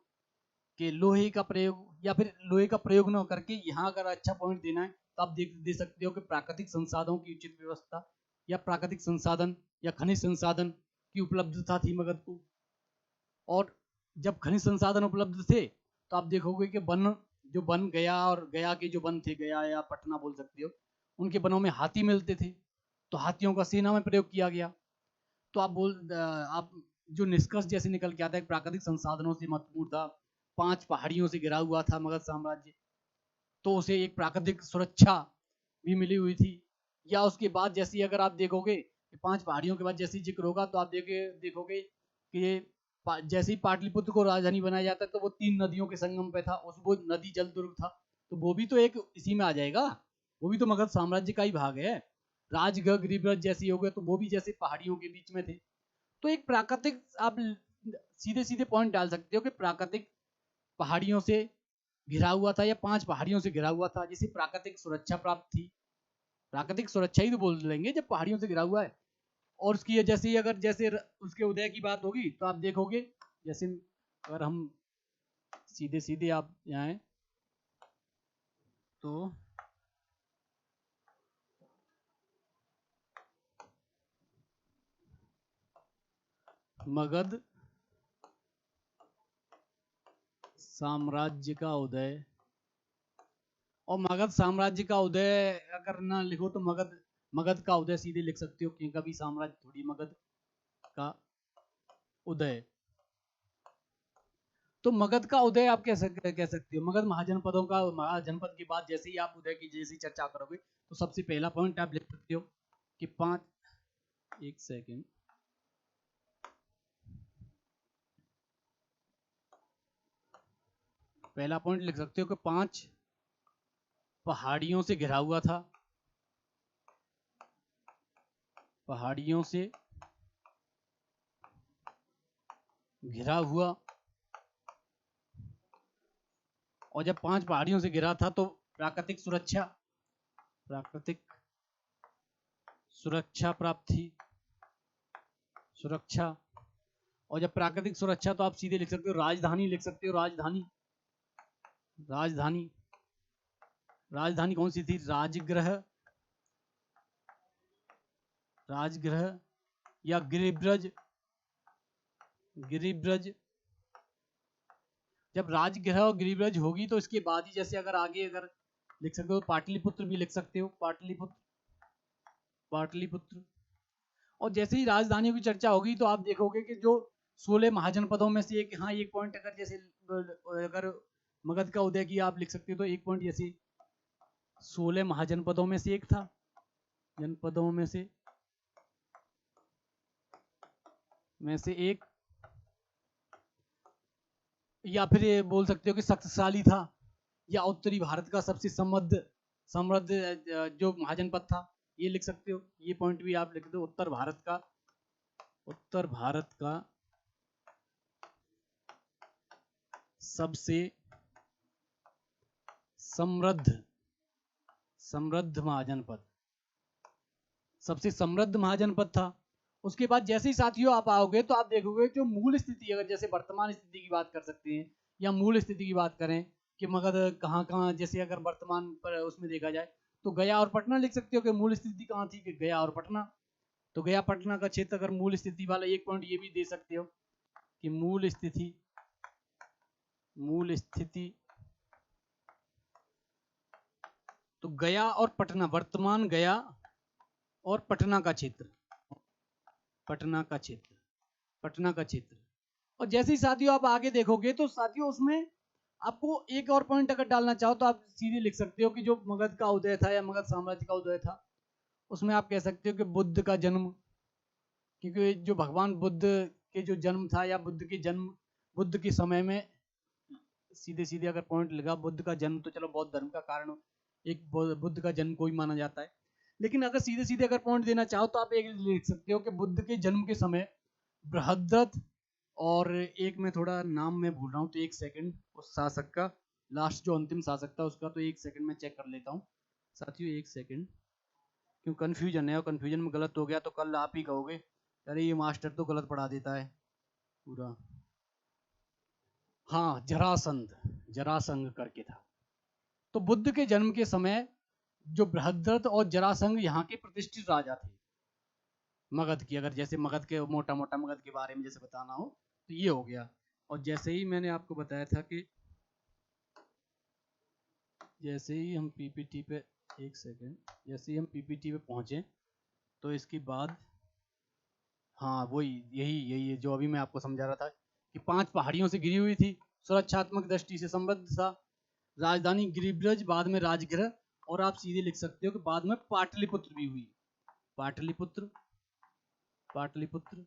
कि लोहे का प्रयोग, या फिर लोहे का प्रयोग न करके यहाँ अगर अच्छा पॉइंट देना है तो आप दे सकते हो कि प्राकृतिक संसाधनों की उचित व्यवस्था या प्राकृतिक संसाधन या खनिज संसाधन की उपलब्धता थी मगध को। और जब खनिज संसाधन उपलब्ध थे तो आप देखोगे कि वन गया और गया के जो वन थे, गया या पटना बोल सकते हो, उनके वनों में हाथी मिलते थे, तो हाथियों का सेना में प्रयोग किया गया। तो आप जो निष्कर्ष जैसे निकल के आता है, प्राकृतिक संसाधनों से महत्वपूर्ण था, 5 पहाड़ियों से घिरा हुआ था मगध साम्राज्य, तो उसे एक प्राकृतिक सुरक्षा भी मिली हुई थी। या उसके बाद जैसे अगर आप देखोगे कि 5 पहाड़ियों के बाद जैसे जिक्र होगा तो आप देखोगे कि ये जैसे ही पाटलिपुत्र को राजधानी बनाया जाता है तो वो 3 नदियों के संगम पे था, उस वो नदी जल दुर्ग था, तो वो भी तो एक इसी में आ जाएगा, वो भी तो मगध साम्राज्य का ही भाग है। राजगढ़ गिरिब्रज जैसी हो गए तो वो भी जैसे पहाड़ियों के बीच में थे। तो एक प्राकृतिक, आप सीधे सीधे पॉइंट डाल सकते हो कि प्राकृतिक पहाड़ियों से घिरा हुआ था या 5 पहाड़ियों से घिरा हुआ था, जिसे प्राकृतिक सुरक्षा प्राप्त थी। प्राकृतिक सुरक्षा ही तो बोल लेंगे जब पहाड़ियों से घिरा हुआ है। और उसकी जैसे ही अगर जैसे उसके उदय की बात होगी तो आप देखोगे, जैसे अगर हम सीधे सीधे आप यहाँ तो मगध साम्राज्य का उदय, और मगध साम्राज्य का उदय अगर ना लिखो तो मगध का उदय सीधे लिख सकते हो, क्योंकि कभी साम्राज्य थोड़ी, मगध का उदय। तो मगध का उदय आप कह सकते हो। मगध महाजनपद के बाद जैसे ही आप उदय की जैसी चर्चा करोगे तो सबसे पहला पॉइंट आप लिख सकते हो कि 1 सेकंड, पहला पॉइंट लिख सकते हो कि 5 पहाड़ियों से घिरा हुआ था, पहाड़ियों से घिरा हुआ। और जब 5 पहाड़ियों से घिरा था तो प्राकृतिक सुरक्षा प्राप्त थी, सुरक्षा। और जब प्राकृतिक सुरक्षा तो आप सीधे लिख सकते हो राजधानी, लिख सकते हो राजधानी। राजधानी राजधानी कौन सी थी? राजगृह या गिरिब्रज। जब राजगृह और गिरिब्रज होगी तो इसके बाद ही जैसे अगर आगे अगर लिख सकते हो पाटलिपुत्र भी लिख सकते हो, पाटलिपुत्र। और जैसे ही राजधानियों की चर्चा होगी तो आप देखोगे कि जो 16 महाजनपदों में से एक, हाँ एक पॉइंट अगर जैसे अगर मगध का उदय की आप लिख सकते हो तो एक पॉइंट जैसे 16 महाजनपदों में से एक था, जनपदों में से एक, या फिर ये बोल सकते हो कि शक्तिशाली था, या उत्तरी भारत का सबसे समृद्ध जो महाजनपद था, ये लिख सकते हो। ये पॉइंट भी आप लिख दो, उत्तर भारत का सबसे समृद्ध महाजनपद, सबसे समृद्ध महाजनपद था। उसके बाद जैसे ही साथियों आप आओगे तो आप देखोगे जो मूल स्थिति, अगर जैसे वर्तमान स्थिति की बात कर सकते हैं या मूल स्थिति की बात करें कि मगध कहाँ कहाँ, जैसे अगर वर्तमान पर उसमें देखा जाए तो गया और पटना लिख सकते हो कि मूल स्थिति कहाँ थी, कि गया और पटना। तो गया पटना का क्षेत्र अगर मूल स्थिति वाला, एक पॉइंट ये भी दे सकते हो कि मूल स्थिति तो गया और पटना, वर्तमान गया और पटना का क्षेत्र, पटना का क्षेत्र। और जैसे ही साथियों आप आगे देखोगे तो साथियों उसमें आपको एक और पॉइंट अगर डालना चाहो तो आप सीधे लिख सकते हो कि जो मगध का उदय था या मगध साम्राज्य का उदय था, उसमें आप कह सकते हो कि बुद्ध का जन्म, क्योंकि जो भगवान बुद्ध के जो जन्म था या बुद्ध के समय में, सीधे सीधे अगर पॉइंट लगा बुद्ध का जन्म, तो चलो बौद्ध धर्म का कारण एक बुद्ध का जन्म को ही माना जाता है। लेकिन अगर सीधे सीधे अगर पॉइंट देना चाहो तो आप एक लिख सकते हो कि बुद्ध के जन्म के समय बृहद्रथ, और एक मैं थोड़ा नाम में भूल रहा हूँ तो एक सेकंड, उस शासक का लास्ट जो अंतिम शासक था उसका, तो एक सेकंड में चेक कर लेता हूँ साथियों, एक सेकंड, क्यों कंफ्यूजन है, और कंफ्यूजन में गलत हो गया तो कल आप ही कहोगे अरे ये मास्टर तो गलत पढ़ा देता है पूरा। हाँ, जरासंध करके था। तो बुद्ध के जन्म के समय जो बृहद्रथ और जरासंध यहाँ के प्रतिष्ठित राजा थे मगध की। अगर जैसे मगध के मोटा मोटा मगध के बारे में जैसे बताना हो तो ये हो गया। और जैसे ही मैंने आपको बताया था कि जैसे ही हम पीपीटी पे, एक सेकेंड, जैसे ही हम पीपीटी पे पहुंचे तो इसके बाद, हाँ वही यही यही जो अभी मैं आपको समझा रहा था कि 5 पहाड़ियों से घिरी हुई थी, सुरक्षात्मक दृष्टि से समृद्ध था, राजधानी गिरिब्रज, बाद में राजगृह, और आप सीधे लिख सकते हो कि बाद में पाटलिपुत्र भी हुई। पाटलिपुत्र, पाटलिपुत्र,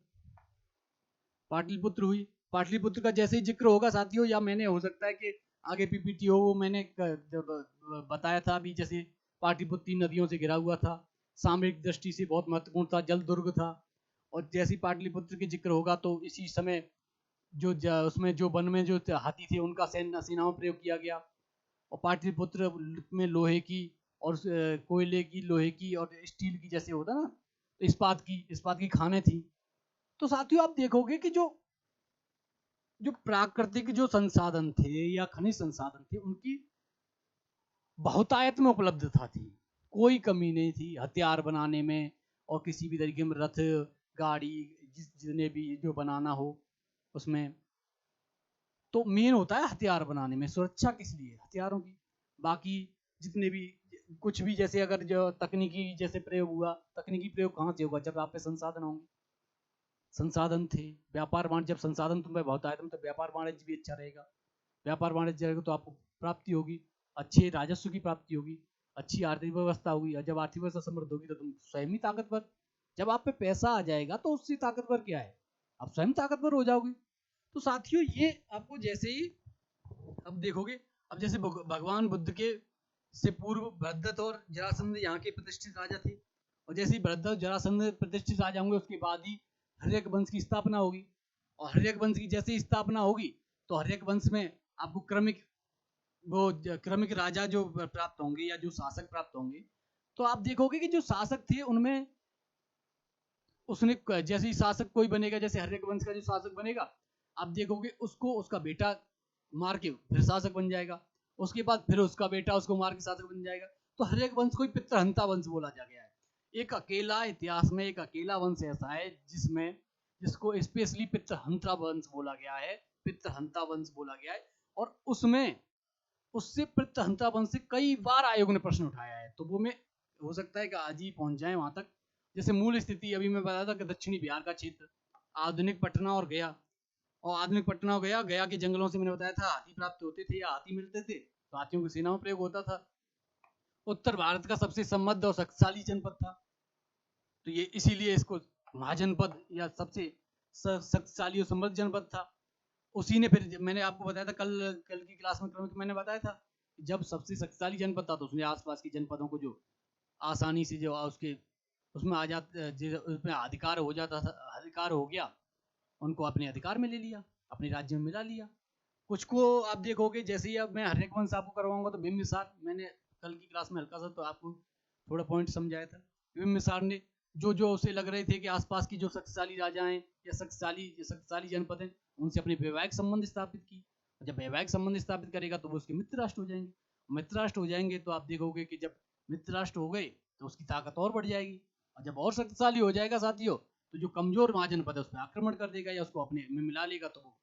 पाटलिपुत्र हुई। पाटलिपुत्र का जैसे ही जिक्र होगा साथियों, या मैंने हो सकता है कि आगे पीपीटी हो, वो मैंने जब बताया था अभी, जैसे पाटलिपुत्र 3 नदियों से घिरा हुआ था, सामरिक दृष्टि से बहुत महत्वपूर्ण था, जल दुर्ग था। और जैसे ही पाटलिपुत्र के जिक्र होगा तो इसी समय जो उसमें जो वन में जो हाथी थे उनका सेनाओं में प्रयोग किया गया। और पाटलिपुत्र में लोहे की और कोयले की, लोहे की और स्टील की, जैसे होता ना, इस्पात की खानें थी। तो साथियों आप देखोगे कि जो जो प्राकृतिक जो संसाधन थे या खनिज संसाधन थे उनकी बहुतायत में उपलब्धता थी, कोई कमी नहीं थी हथियार बनाने में और किसी भी तरीके में रथ, गाड़ी, जितने भी जो बनाना हो उसमें। तो मेन होता है हथियार बनाने में सुरक्षा, किस लिए हथियारों की। बाकी जितने भी कुछ भी, जैसे अगर जो तकनीकी जैसे प्रयोग हुआ, तकनीकी प्रयोग कहाँ से होगा, जब आप पे संसाधन होंगे, संसाधन थे, व्यापार वाणिज्य, जब संसाधन तुम्हें बहुत आए तो व्यापार वाणिज्य भी अच्छा रहेगा, व्यापार वाणिज्य रहेगा तो आपको प्राप्ति होगी, अच्छे राजस्व की प्राप्ति होगी, अच्छी आर्थिक व्यवस्था होगी, और जब आर्थिक व्यवस्था समृद्ध होगी तो तुम स्वयं ही ताकतवर। जब आप पे पैसा आ जाएगा तो उससे ताकतवर क्या है, आप स्वयं ताकतवर हो जाओगे। तो साथियों ये आपको जैसे ही अब देखोगे, अब जैसे भगवान बुद्ध के से पूर्व भरतद्वाज और जरासंध यहाँ के प्रतिष्ठित राजा थे, और जैसे ही भरतद्वाज और जरासंध प्रतिष्ठित राजा होंगे उसके बाद ही हर्यक वंश की स्थापना होगी। और हर्यक वंश की जैसे ही स्थापना होगी तो हर्यक वंश में आपको क्रमिक राजा जो प्राप्त होंगे या जो शासक प्राप्त होंगे। तो आप देखोगे कि जो शासक थे उनमें उसने जैसे ही शासक कोई बनेगा, जैसे हर्यक वंश का जो शासक बनेगा, आप देखोगे उसको उसका बेटा मार के फिर शासक बन जाएगा, उसके बाद फिर उसका बेटा उसको मार के शासक बन जाएगा। तो हर्यक वंश को पितृहंता वंश बोला जा गया है। एक अकेला इतिहास में एक अकेला वंश ऐसा है जिसमें जिसको स्पेशली पितृहंता वंश बोला गया है, पितृहंता वंश बोला गया है। और उसमें उससे पितृहंता वंश से कई बार आयोग ने प्रश्न उठाया है। तो वो में हो सकता है कि आज ही पहुंच जाए वहां तक। जैसे मूल स्थिति अभी मैं बताया था कि दक्षिणी बिहार का क्षेत्र, आधुनिक पटना और गया, और आधुनिक पटना हो गया, गया के जंगलों से मैंने बताया था हाथी प्राप्त होते थे या हाथी मिलते थे, तो हाथियों की सेना में प्रयोग होता था। उत्तर भारत का सबसे समृद्ध और शक्तिशाली जनपद था, तो ये इसीलिए इसको महाजनपद या सबसे शक्तिशाली और समृद्ध जनपद था। उसी ने फिर मैंने आपको बताया था कल कल की क्लास में क्रमिक मैंने बताया था, जब सबसे शक्तिशाली जनपद था तो उसने आसपास के जनपदों को जो आसानी से जो उसके उसमें आ जाते, उसमें अधिकार हो जाता था, अधिकार हो गया, उनको अपने अधिकार में ले लिया, अपने राज्य में मिला लिया। कुछ को आप देखोगे, जैसे ही अब मैं हर एक वंश आपको करवाऊंगा तो बिंबिसार, मैंने कल की क्लास में हल्का सा तो आपको थोड़ा पॉइंट समझाया था। बिंबिसार ने जो जो उसे लग रहे थे कि आसपास की जो शक्तिशाली राजा हैं या शक्तिशाली जनपद हैं उनसे अपने वैवाहिक संबंध स्थापित की। जब वैवाहिक संबंध स्थापित करेगा तो वो उसके मित्र राष्ट्र हो जाएंगे, मित्र राष्ट्र हो जाएंगे तो आप देखोगे कि जब मित्र राष्ट्र हो गए तो उसकी ताकत और बढ़ जाएगी, और जब और शक्तिशाली हो जाएगा साथियों तो जो कमजोर महाजनपद है उस पर आक्रमण कर देगा या उसको अपने में मिला लेगा। तो वो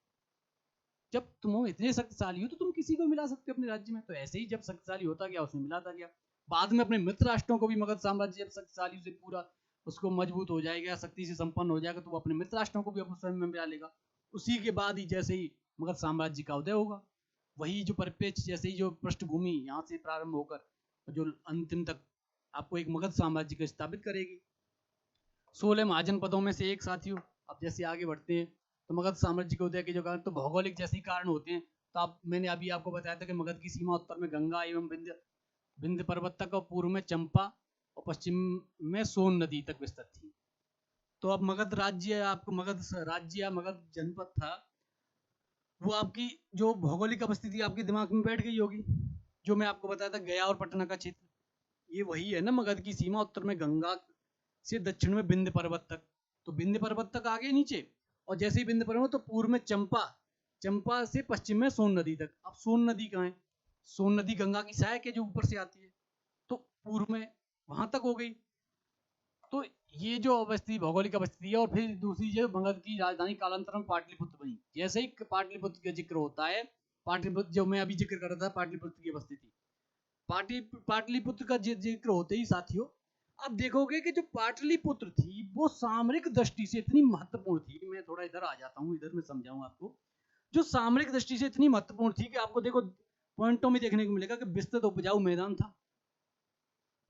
जब तुम इतने शक्तिशाली हो तो तुम किसी को मिला सकते हो अपने राज्य में। तो ऐसे ही जब शक्तिशाली होता गया उसमें मिलाता गया, बाद में अपने मित्र राष्ट्रों को भी, मगध साम्राज्य जब शक्तिशाली से पूरा उसको मजबूत हो जाएगा, शक्ति से संपन्न हो जाएगा, तो वो अपने मित्र राष्ट्रों को भी अपने स्वयं में मिला लेगा। उसी के बाद ही जैसे ही मगध साम्राज्य का उदय होगा, वही जो परिप्रेक्ष्य, जैसे ही जो पृष्ठभूमि यहाँ से प्रारंभ होकर जो अंतिम तक आपको एक मगध साम्राज्य को स्थापित करेगी। 16 महाजनपदों में से एक साथियों। अब जैसे आगे बढ़ते हैं तो मगध साम्राज्य के उदय के जो कारण, तो भौगोलिक जैसे कारण होते हैं। तो आप मैंने अभी आपको बताया था कि मगध की सीमा उत्तर में गंगा एवं विंध्य पर्वत तक, और पूर्व में चंपा, और पश्चिम में सोन नदी तक विस्तृत थी। तो अब मगध राज्य, आपको मगध राज्य या मगध जनपद था, वो आपकी जो भौगोलिक अवस्थिति आपके दिमाग में बैठ गई होगी, जो मैं आपको बताया था गया और पटना का क्षेत्र, ये वही है ना मगध की सीमा। उत्तर में गंगा से दक्षिण में विंध्य पर्वत तक, तो विंध्य पर्वत तक आगे नीचे, और जैसे ही विंध्य पर्वत तो पूर्व में चंपा, चंपा से पश्चिम में सोन नदी तक। अब सोन नदी कहाँ है, सोन नदी गंगा की सहायक है जो ऊपर से आती है। तो पूर्व में वहां तक हो गई। तो ये जो अवस्थी भौगोलिक अवस्थिति है, और फिर दूसरी जो मगध की राजधानी कालांतर में पाटलिपुत्र बनी। जैसे ही पाटलिपुत्र का जिक्र होता है, पाटलिपुत्र जो मैं अभी जिक्र कर रहा था, पाटलिपुत्र की अवस्थिति, पाटलिपुत्र का जिक्र होते ही साथियों आप देखोगे कि जो पाटलिपुत्र थी वो सामरिक दृष्टि से इतनी महत्वपूर्ण थी। मैं थोड़ा इधर आ जाता हूँ, इधर मैं समझाऊं आपको। जो सामरिक दृष्टि से इतनी महत्वपूर्ण थी कि आपको देखो पॉइंटों में देखने को मिलेगा कि विस्तृत उपजाऊ मैदान था,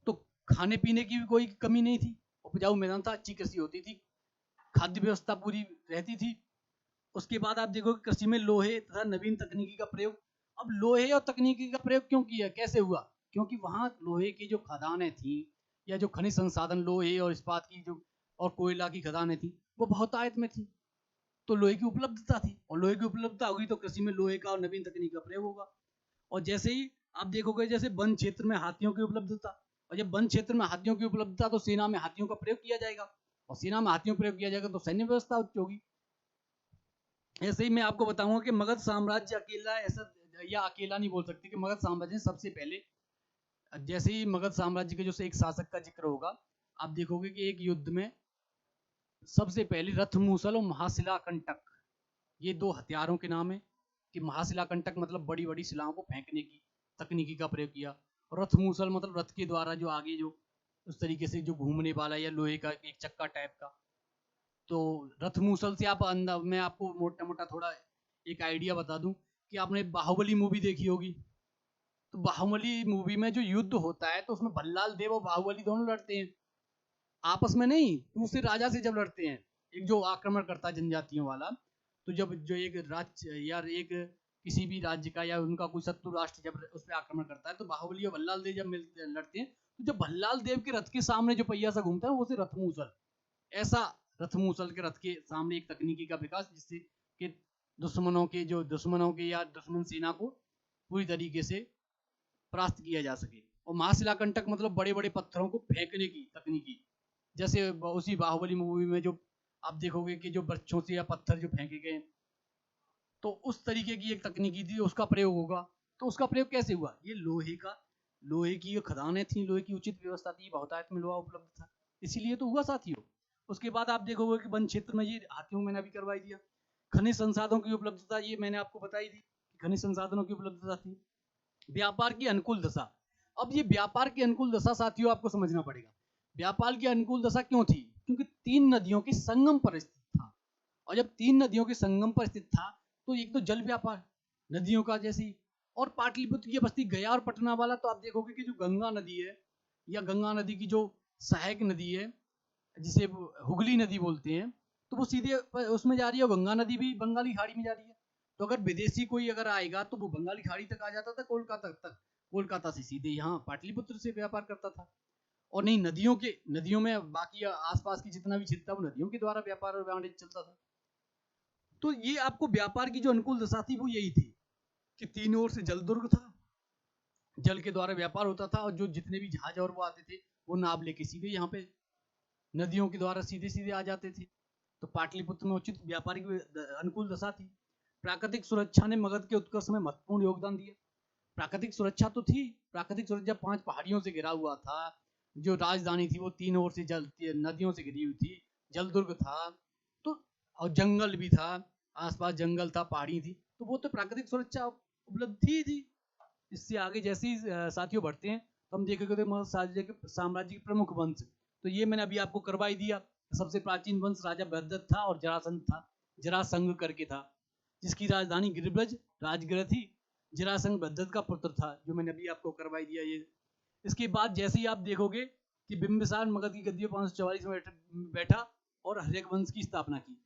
तो खाने पीने की भी कोई कमी नहीं थी, उपजाऊ मैदान था, अच्छी कृषि होती थी, खाद्य व्यवस्था पूरी रहती थी। उसके बाद आप देखो कृषि में लोहे तथा नवीन तकनीकी का प्रयोग। अब लोहे और तकनीकी का प्रयोग क्यों किया, कैसे हुआ? क्योंकि वहां लोहे की जो खदानें थी या जो खनिज संसाधन लोहे और इस्पात की जो और कोयला की खदानें थी वो बहुत आयत में थी, तो लोहे की उपलब्धता थी, और लोहे की उपलब्धता होगी तो कृषि में लोहे का और नवीन तकनीक का प्रयोग होगा। और जैसे ही आप देखोगे जैसे वन क्षेत्र में हाथियों की उपलब्धता, और जब वन क्षेत्र में हाथियों की उपलब्धता तो सेना में हाथियों का प्रयोग किया जाएगा, और सेना में हाथियों का प्रयोग किया जाएगा तो सैन्य व्यवस्था उच्च होगी। ऐसे ही मैं आपको बताऊंगा कि मगध साम्राज्य अकेला ऐसा, या अकेला नहीं बोल सकते कि मगध साम्राज्य सबसे पहले, जैसे ही मगध साम्राज्य के जो एक शासक का जिक्र होगा आप देखोगे कि एक युद्ध में सबसे पहले रथमूसल और महाशिलाकंटक, ये दो हथियारों के नाम है। कि महाशिलाकंटक मतलब बड़ी बड़ी शिलाओं को फेंकने की तकनीकी का प्रयोग किया, और रथमूसल मतलब रथ के द्वारा जो आगे जो उस तरीके से जो घूमने वाला या लोहे का एक चक्का टाइप का। तो रथमूसल से आप अंदर, मैं आपको मोटा मोटा थोड़ा एक आइडिया बता दूं कि आपने बाहुबली मूवी देखी होगी, तो बाहुबली मूवी में जो युद्ध होता है तो उसमें भल्लाल देव और बाहुबली दोनों लड़ते हैं आपस में, नहीं दूसरे राजा से जब लड़ते हैं, एक जो आक्रमण करता है जनजातियों वाला, तो जब जो एक राज्य या एक किसी भी राज्य का या उनका कोई शत्रु राष्ट्र जब उस पर आक्रमण करता है तो बाहुबली और भल्लाल देव जब मिलते लड़ते हैं, तो जब भल्लाल देव के रथ के सामने जो पहिया सा घूमता है वो से रथमूसल, ऐसा रथमूसल के रथ के सामने एक तकनीकी का विकास, जिससे कि दुश्मनों के या दुश्मन सेना को पूरी तरीके से परास्त किया जा सके। और महाशिलाकंटक मतलब बड़े बड़े पत्थरों को फेंकने की तकनीकी, जैसे उसी बाहुबली मूवी में जो आप देखोगे कि जो वृक्षों से या पत्थर जो फेंके गए, तो उस तरीके की एक तकनीकी थी, उसका प्रयोग होगा। तो उसका प्रयोग कैसे हुआ? ये लोहे की जो खदानें थी, लोहे की उचित व्यवस्था थी, बहुतायत में लोहा उपलब्ध था, इसीलिए तो हुआ साथियों। उसके बाद आप देखोगे कि वन क्षेत्र में ये हाथियों मैंने अभी करवाई दिया। खनिज संसाधनों की उपलब्धता ये मैंने आपको बताई थी, खनिज संसाधनों की उपलब्धता थी। व्यापार की अनुकूल दशा, अब ये व्यापार की अनुकूल दशा साथियों आपको समझना पड़ेगा। व्यापार की अनुकूल दशा क्यों थी? क्योंकि तीन नदियों के संगम पर स्थित था, और जब तीन नदियों के संगम पर स्थित था तो एक तो जल व्यापार नदियों का जैसी, और पाटलिपुत्र की बस्ती गया और पटना वाला, तो आप देखोगे कि जो गंगा नदी है या गंगा नदी की जो सहायक नदी है जिसे हुगली नदी बोलते हैं, तो वो सीधे उसमें जा रही है, गंगा नदी भी बंगाली खाड़ी में जा रही है। तो अगर विदेशी कोई अगर आएगा तो वो बंगाली खाड़ी तक आ जाता था, कोलकाता तक, कोलकाता से सीधे यहाँ पाटलिपुत्र से व्यापार करता था। और नहीं नदियों में बाकी आसपास की जितना भी क्षेत्र था वो नदियों के द्वारा व्यापार और वाणिज्य चलता था। तो ये आपको व्यापार की जो अनुकूल दशा थी वो यही थी कि तीनों ओर से जल दुर्ग था, जल के द्वारा व्यापार होता था, और जो जितने भी जहाज और वो आते थे वो नाव लेके सीधे यहाँ पे नदियों के द्वारा सीधे सीधे आ जाते थे। तो पाटलिपुत्र में उचित व्यापारिक अनुकूल दशा थी। प्राकृतिक सुरक्षा ने मगध के उत्कर्ष में महत्वपूर्ण योगदान दिया। प्राकृतिक सुरक्षा तो थी, प्राकृतिक सुरक्षा 5 पहाड़ियों से घिरा हुआ था, जो राजधानी थी वो तीन ओर से जल नदियों से घिरी हुई थी, जल दुर्ग था, तो और जंगल भी था, आसपास जंगल था, पहाड़ी थी, तो वो तो प्राकृतिक सुरक्षा उपलब्ध थी। इससे आगे जैसे ही साथियों बढ़ते हैं तो हम देखेंगे तो मगध साम्राज्य के प्रमुख वंश, तो ये मैंने अभी आपको करवाई दिया। सबसे प्राचीन वंश राजा बृहद्रथ था और जरासंध था, जरासंघ करके था, जिसकी राजधानी गिरिब्रज राजगृह थी। जरासंघ बृहद्रथ का पुत्र था, जो मैंने अभी आपको करवाई दिया ये। इसके बाद जैसे ही आप देखोगे कि बिंबिसार मगध की गद्दी 544 में बैठा और हर्यक वंश की स्थापना की।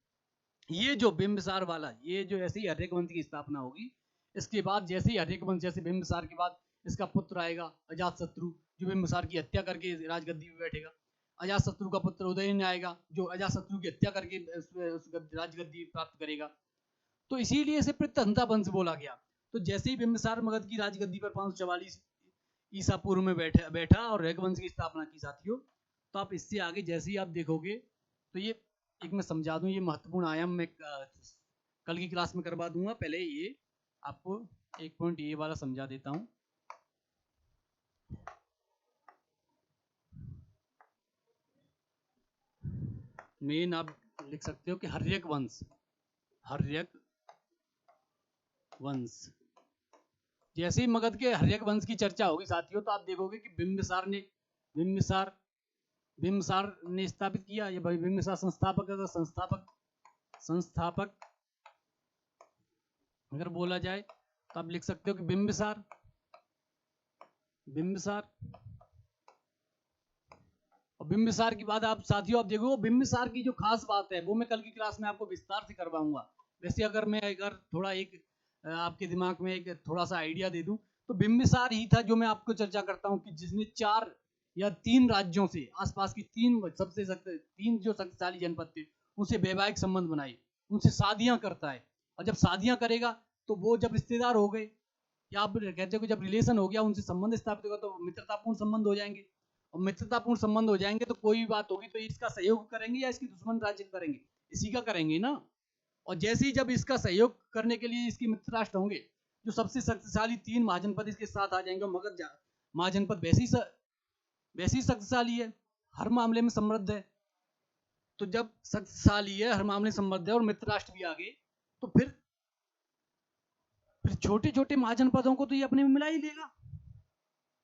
ये जो बिंबिसार वाला, ये जो ऐसे ही हर्यक वंश की स्थापना होगी, इसके बाद जैसे ही हर्यक वंश, जैसे बिंबिसार के बाद इसका पुत्र आएगा अजातशत्रु, जो बिंबिसार की हत्या करके राजगद्दी पे बैठेगा। अजातशत्रु का पुत्र उदयन आएगा, जो अजातशत्रु की हत्या करके उस राजगद्दी प्राप्त करेगा। तो इसीलिए इसे प्रत्यहंता वंश बोला गया। तो जैसे ही बिंबिसार मगध की राजगद्दी पर 544 ईसा पूर्व में बैठा और रघुवंश की स्थापना की साथियों, तो आप इससे आगे जैसे ही आप देखोगे तो ये एक मैं समझा दूं, ये महत्वपूर्ण आयाम मैं कल की क्लास में करवा दूंगा। पहले ये आपको एक पॉइंट ये वाला समझा देता हूं। मेन आप लिख सकते हो कि हर्यक वंश, हर्यक वंश। जैसे ही मगध के हर्यक वंश की चर्चा होगी साथियों, तो आप देखोगे कि बिंबिसार बिंबिसार ने स्थापित किया। ये भाई बिंबिसार संस्थापक है, संस्थापक अगर बोला जाए तो आप लिख सकते हो कि बिंबिसार। और बिंबिसार की बात आप साथियों आप देखो, बिंबिसार की जो खास बात है वो मैं कल की क्लास में आपको विस्तार से करवाऊंगा। वैसे अगर मैं थोड़ा एक आपके दिमाग में एक थोड़ा सा आइडिया दे दूं, तो बिंबिसार ही था जो मैं आपको चर्चा करता हूं कि जिसने 4 या 3 राज्यों से आसपास की 3 जो शक्तिशाली जनपद थे उनसे वैवाहिक संबंध बनाए, उनसे शादियां करता है। और जब शादियां करेगा तो वो जब रिश्तेदार हो गए, या आप कहते हो कि जब रिलेशन हो गया, उनसे संबंध स्थापित होगा, तो मित्रतापूर्ण संबंध हो जाएंगे। और मित्रतापूर्ण संबंध हो जाएंगे तो कोई भी बात होगी तो इसका सहयोग करेंगे या इसकी दुश्मन राज्य करेंगे, इसी का करेंगे ना। और जैसे ही जब इसका सहयोग करने के लिए इसके मित्र राष्ट्र होंगे, जो सबसे शक्तिशाली 3 महाजनपद इसके साथ आ जाएंगे। मगध महाजनपद वैसे ही शक्तिशाली है, हर मामले में समृद्ध है। तो जब शक्तिशाली है, हर मामले समृद्ध है और मित्र राष्ट्र भी आ गए, तो फिर छोटे छोटे महाजनपदों को तो ये अपने में मिला ही लेगा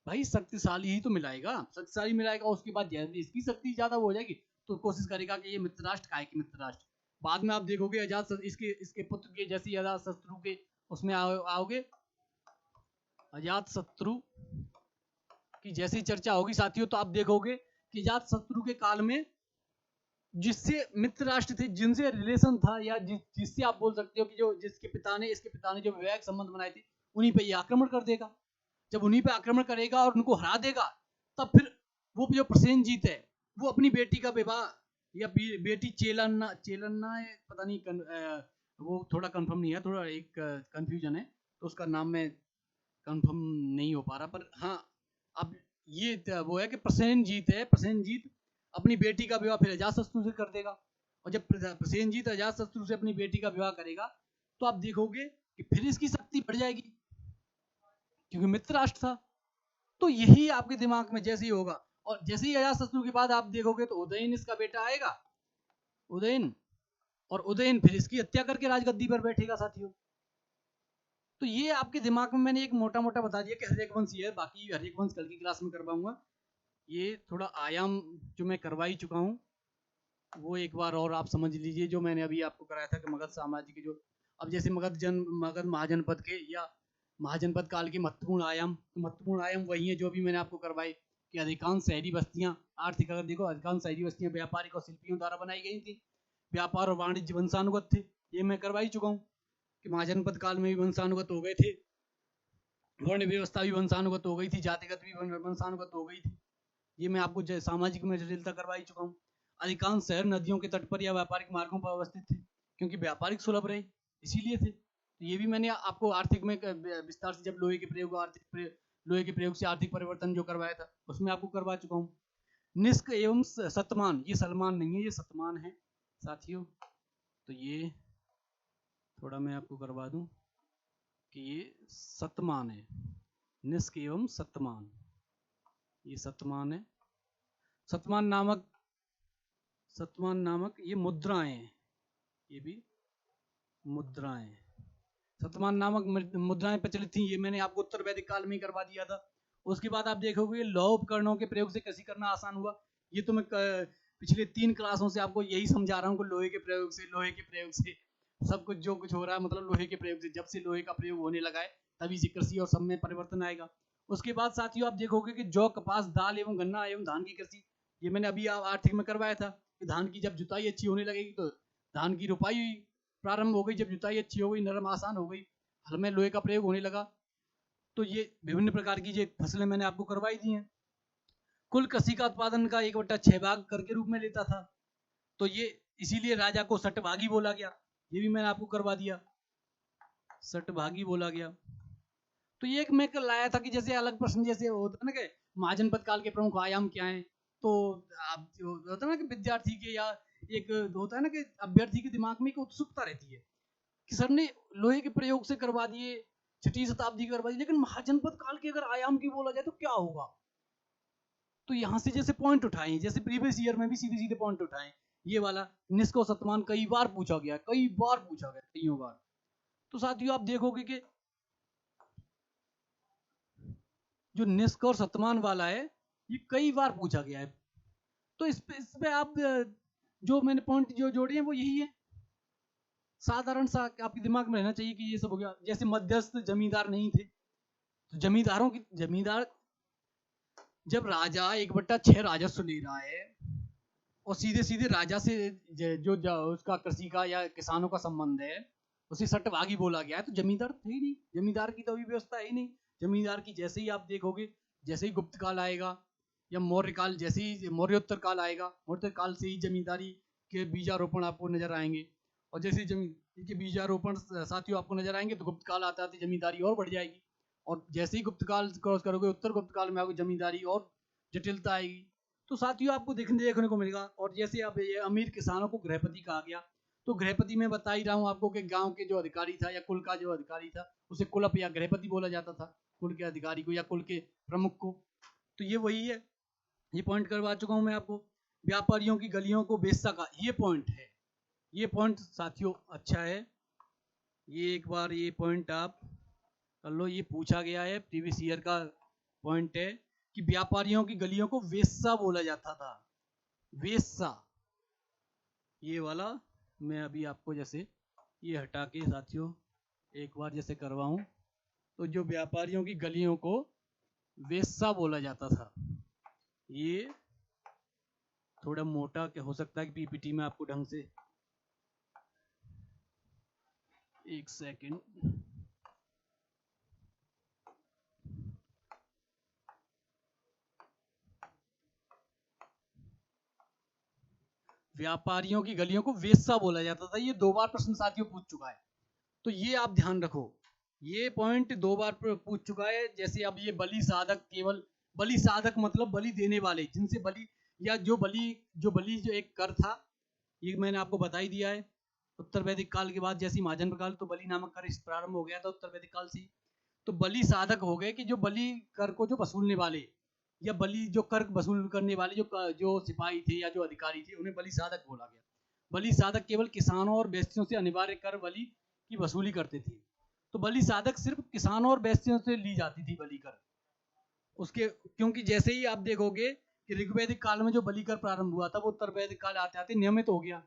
भाई। शक्तिशाली ही तो मिलाएगा, शक्तिशाली मिलाएगा, उसके बाद इसकी शक्ति ज्यादा हो जाएगी तो कोशिश करेगा कि ये मित्र राष्ट्र काय के मित्र राष्ट्र। बाद में आप देखोगे इसके पुत्र के जैसे अजात शत्रु के उसमें आओगे, अजात शत्रु की जैसी चर्चा होगी साथियों, तो आप देखोगे कि अजात शत्रु के काल में जिससे मित्र राष्ट्र थे, जिनसे रिलेशन था, या जिससे आप बोल सकते हो कि जो इसके पिता ने जो वैवाहिक संबंध बनाए थे, उन्हीं पे ये आक्रमण कर देगा। जब उन्हीं पे आक्रमण करेगा और उनको हरा देगा, तब फिर वो जो प्रसेनजीत है वो अपनी बेटी का विवाह, या बेटी चेलन्ना पता नहीं वो थोड़ा कंफर्म नहीं है, थोड़ा एक कंफ्यूजन है, तो उसका नाम मैं कंफर्म नहीं हो पा रहा। पर हाँ, अब ये वो है कि प्रसेनजीत अपनी बेटी का विवाह फिर अजातशत्रु से कर देगा। और जब प्रसेनजीत अजातशत्रु से अपनी बेटी का विवाह करेगा, तो आप देखोगे कि फिर इसकी शक्ति बढ़ जाएगी, क्योंकि मित्र राष्ट्र था। तो यही आपके दिमाग में जैसे ही होगा, और जैसे ही अजातशत्रु के बाद आप देखोगे तो उदयन इसका बेटा आएगा, उदयन फिर इसकी हत्या करके राजगद्दी पर बैठेगा साथियों। तो ये आपके दिमाग में मैंने एक मोटा मोटा बता दिया कि हर्यक वंश ये है। बाकी हर्यक वंश कल की क्लास में करवाऊंगा। ये थोड़ा आयाम जो मैं करवा ही चुका हूँ वो एक बार और आप समझ लीजिए, जो मैंने अभी आपको कराया था कि मगध साम्राज्य के जो अब जैसे मगध महाजनपद के या महाजनपद काल के महत्वपूर्ण आयाम वही है जो भी मैंने आपको करवाए कि अधिकांश शहरी बस्तियां आर्थिक, अगर देखो अधिकांश शहरी बस्तियां व्यापारिक और शिल्पियों द्वारा बनाई गई थी। व्यापार और वाणिज्य वंशानुगत थे, ये मैं करवा ही चुका हूँ कि महाजनपद काल में भी वंशानुगत हो गए थे, वर्ण व्यवस्था भी वंशानुगत हो गई थी, जातिगत भी वंशानुगत हो गई थी। ये मैं आपको सामाजिक में जटिलता करवा ही चुका हूँ। अधिकांश शहर नदियों के तट पर या व्यापारिक मार्गों पर अवस्थित थे, क्योंकि व्यापारिक सुलभ रहे इसीलिए थे। तो ये भी मैंने आपको आर्थिक में विस्तार से, जब लोहे के प्रयोग से आर्थिक परिवर्तन जो करवाया था उसमें आपको करवा चुका हूँ। निष्क एवं शतमान, ये सलमान नहीं है, ये शतमान है साथियों। तो ये थोड़ा मैं आपको करवा दूं कि ये शतमान है, निष्क एवं शतमान, ये शतमान है। शतमान नामक ये मुद्राएं हैं, ये भी मुद्राएं, शतमान नामक मुद्राएं प्रचलित थी। ये मैंने आपको उत्तर वैदिक काल में ही करवा दिया था। उसके बाद आप देखोगे लौह उपकरणों के प्रयोग से कृषि करना आसान हुआ। ये तो मैं पिछले 3 क्लासों से आपको यही समझा रहा हूँ कि लोहे के प्रयोग से सब कुछ जो कुछ हो रहा है, मतलब लोहे के प्रयोग से, जब से लोहे का प्रयोग होने लगा है तभी से कृषि और सब में परिवर्तन आएगा। उसके बाद साथियों आप देखोगे कि जौ, कपास, दाल एवं गन्ना एवं धान की कृषि, ये मैंने अभी आर्थिक में करवाया था कि धान की जब जुताई अच्छी होने लगेगी तो धान की रोपाई प्रारंभ हो गई। जब जुताई अच्छी हो गई, नरम आसान हो गई, हल में लोहे का प्रयोग होने लगा। तो ये विभिन्न प्रकार की जो फसलें मैंने आपको करवाई दी हैं। कुल कृषि का उत्पादन का 1/6 भाग कर के रूप में लेता था, तो ये इसीलिए राजा को सटभागी बोला गया। ये भी मैंने आपको करवा दिया, सटभागी बोला गया। तो ये एक मैं लाया था कि जैसे अलग प्रश्न जैसे होता है ना कि महाजनपद काल के प्रमुख आयाम क्या हैं, तो आप होता है ना कि विद्यार्थी के या एक होता है ना कि अभ्यर्थी के दिमाग में एक उत्सुकता रहती है कि सर ने लोहे के प्रयोग से करवा दिए, 6वीं शताब्दी करवा दी, लेकिन महाजनपद काल के अगर आयाम की बोला जाए तो क्या होगा। तो यहाँ से जैसे पॉइंट उठाएं, जैसे प्रीवियस ईयर में भी सीधे सीधे पॉइंट उठाएं। ये वाला निष्क और शतमान कई बार पूछा गया, कईयों बार। तो साथियों आप देखोगे कि जो निष्क और शतमान वाला है ये कई बार पूछा गया है। तो इस पे आप जो मैंने पॉइंट जो जोड़े हैं वो यही है, साधारण सा आपके दिमाग में रहना चाहिए कि ये सब हो गया। जैसे मध्यस्थ जमींदार नहीं थे, तो जमींदार जब राजा 1/6 राजस्व ले रहा है और सीधे सीधे राजा से उसका कृषि का या किसानों का संबंध है, उसे सट्टभागी बोला गया है, तो जमींदार थे ही नहीं, जमींदार की तो अभी व्यवस्था है ही नहीं। जमींदार की जैसे ही आप देखोगे, जैसे ही गुप्त काल आएगा या मौर्य काल, जैसे ही मौर्योत्तर काल आएगा, मौर्योत्तर काल से ही जमींदारी के बीजारोपण आपको नजर आएंगे। और जैसे ही जमीन के बीजारोपण साथियों आपको नजर आएंगे, तो गुप्त काल आते आते जमींदारी और बढ़ जाएगी। और जैसे ही गुप्त काल क्रॉस करोगे, उत्तर गुप्त काल में आपको जमींदारी और जटिलता आएगी। तो साथियों आपको देखने को मिलेगा। और जैसे अब ये अमीर किसानों को गृहपति कहा गया, तो गृहपति में बता ही रहा हूँ आपको कि गांव के जो अधिकारी था या कुल का जो अधिकारी था उसे कुलप या गृहपति बोला जाता था, कुल के अधिकारी को या कुल के प्रमुख को। तो ये वही है, ये पॉइंट करवा चुका हूं मैं आपको। व्यापारियों की गलियों को बेस्सा का ये पॉइंट है, ये पॉइंट साथियों अच्छा है, ये एक बार ये पॉइंट आप कर लो। ये पूछा गया है, प्रीवियस ईयर का पॉइंट है कि व्यापारियों की गलियों को वेश्या बोला जाता था, वेश्या। ये वाला मैं अभी आपको जैसे ये हटा के साथियों एक बार जैसे करवाऊं, तो जो व्यापारियों की गलियों को वेश्या बोला जाता था, ये थोड़ा मोटा हो सकता है कि पीपीटी में आपको ढंग से, एक सेकंड, व्यापारियों की गलियों को वेश्या बोला जाता था। ये 2 बार प्रश्न साथियों पूछ चुका है, तो ये आप ध्यान रखो, ये पॉइंट 2 बार पूछ चुका है। जैसे अब ये बलि साधक, केवल बलि साधक मतलब बलि देने वाले, जिनसे बलि या जो बलि जो एक कर था, ये मैंने आपको बता ही दिया है। उत्तर वैदिक काल के बाद जैसी महाजन काल, तो बलि नामक कर प्रारंभ हो गया था उत्तर वैदिक काल से। तो बलि साधक हो गए कि जो बलि कर को जो वसूलने वाले या बलि जो कर वसूल करने वाले जो सिपाही थे या जो अधिकारी थे, उन्हें बलि साधक बोला गया। बलि साधक केवल किसानों और बेस्तियों से अनिवार्य कर बलि की वसूली करते थे। तो बलि साधक सिर्फ किसानों और बेस्तियों से ली जाती थी बलि कर उसके, क्योंकि जैसे ही आप देखोगे कि ऋग्वैदिक काल में जो बलि कर प्रारंभ हुआ था, वो उत्तर वैदिक काल आते आते नियमित हो गया।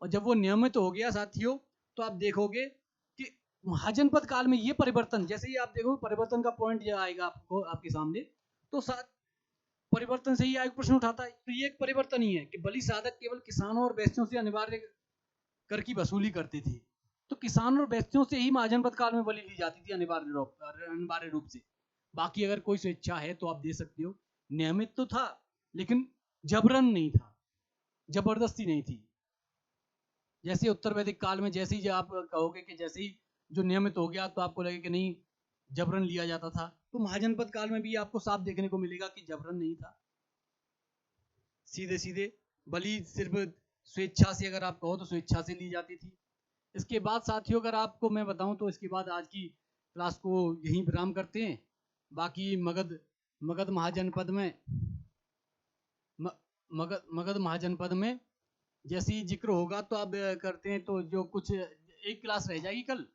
और जब वो नियमित हो गया साथियों, तो आप देखोगे कि महाजनपद काल में ये परिवर्तन, जैसे ही आप देखोगे परिवर्तन का पॉइंट ये आएगा आपको आपके सामने, तो परिवर्तन से ही आयोग प्रश्न उठाता है। तो ये एक परिवर्तन ही है कि बलि साधक केवल किसानों और बेस्तियों से अनिवार्य कर की वसूली करते थे। तो किसानों और बेस्तियों से ही महाजनपद काल में बलि ली जाती थी अनिवार्य रूप से। बाकी अगर कोई स्वेच्छा है तो आप दे सकते हो। नियमित तो था, लेकिन जबरन नहीं था, जबरदस्ती नहीं थी। जैसे उत्तर वैदिक काल में जैसे ही आप कहोगे कि जैसे ही जो नियमित हो गया, तो आपको लगे कि नहीं जबरन लिया जाता था, तो महाजनपद काल में भी आपको साफ देखने को मिलेगा कि जबरन नहीं था, सीधे सीधे बलि सिर्फ स्वेच्छा से, अगर आप कहो तो स्वेच्छा से ली जाती थी। इसके बाद साथियों अगर आपको मैं बताऊं, तो इसके बाद आज की क्लास को यहीं विराम करते हैं। बाकी मगध महाजनपद में मगध महाजनपद में जैसे ही जिक्र होगा तो आप करते हैं। तो जो कुछ एक क्लास रह जाएगी कल,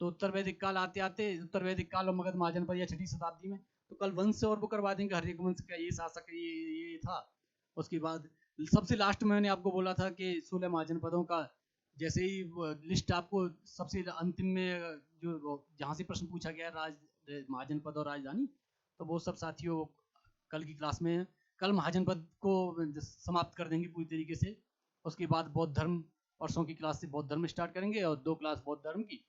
तो उत्तर वैदिक काल आते आते उत्तर वैदिक काल और मगध महाजनपद या 6वीं शताब्दी में, तो कल वंश और वो करवा देंगे, हर एक वंश का ये शासक ये था। उसके बाद सबसे लास्ट में मैंने आपको बोला था कि 16 महाजनपदों का जैसे ही लिस्ट आपको सबसे अंतिम में जो जहाँ से प्रश्न पूछा गया महाजनपद और राजधानी, तो वो सब साथियों कल की क्लास में, कल महाजनपद को समाप्त कर देंगे पूरी तरीके से। उसके बाद बौद्ध धर्म, परसों की क्लास से बौद्ध धर्म स्टार्ट करेंगे और 2 क्लास बौद्ध धर्म की।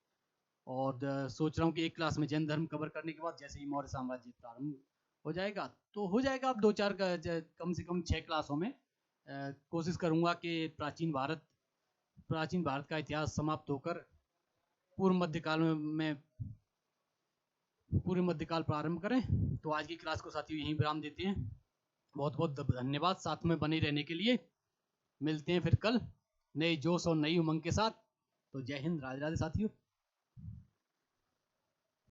और सोच रहा हूँ कि एक क्लास में जैन धर्म कवर करने के बाद जैसे ही मौर्य साम्राज्य प्रारंभ हो जाएगा, तो हो जाएगा अब 2-4 कम से कम 6 क्लासों में कोशिश करूँगा कि प्राचीन भारत का इतिहास समाप्त होकर पूर्व मध्यकाल प्रारंभ करें। तो आज की क्लास को साथियों यहीं विराम देते हैं। बहुत बहुत धन्यवाद साथ में बने रहने के लिए। मिलते हैं फिर कल नए जोश और नई उमंग के साथ। तो जय हिंद, राधे राधे साथियों।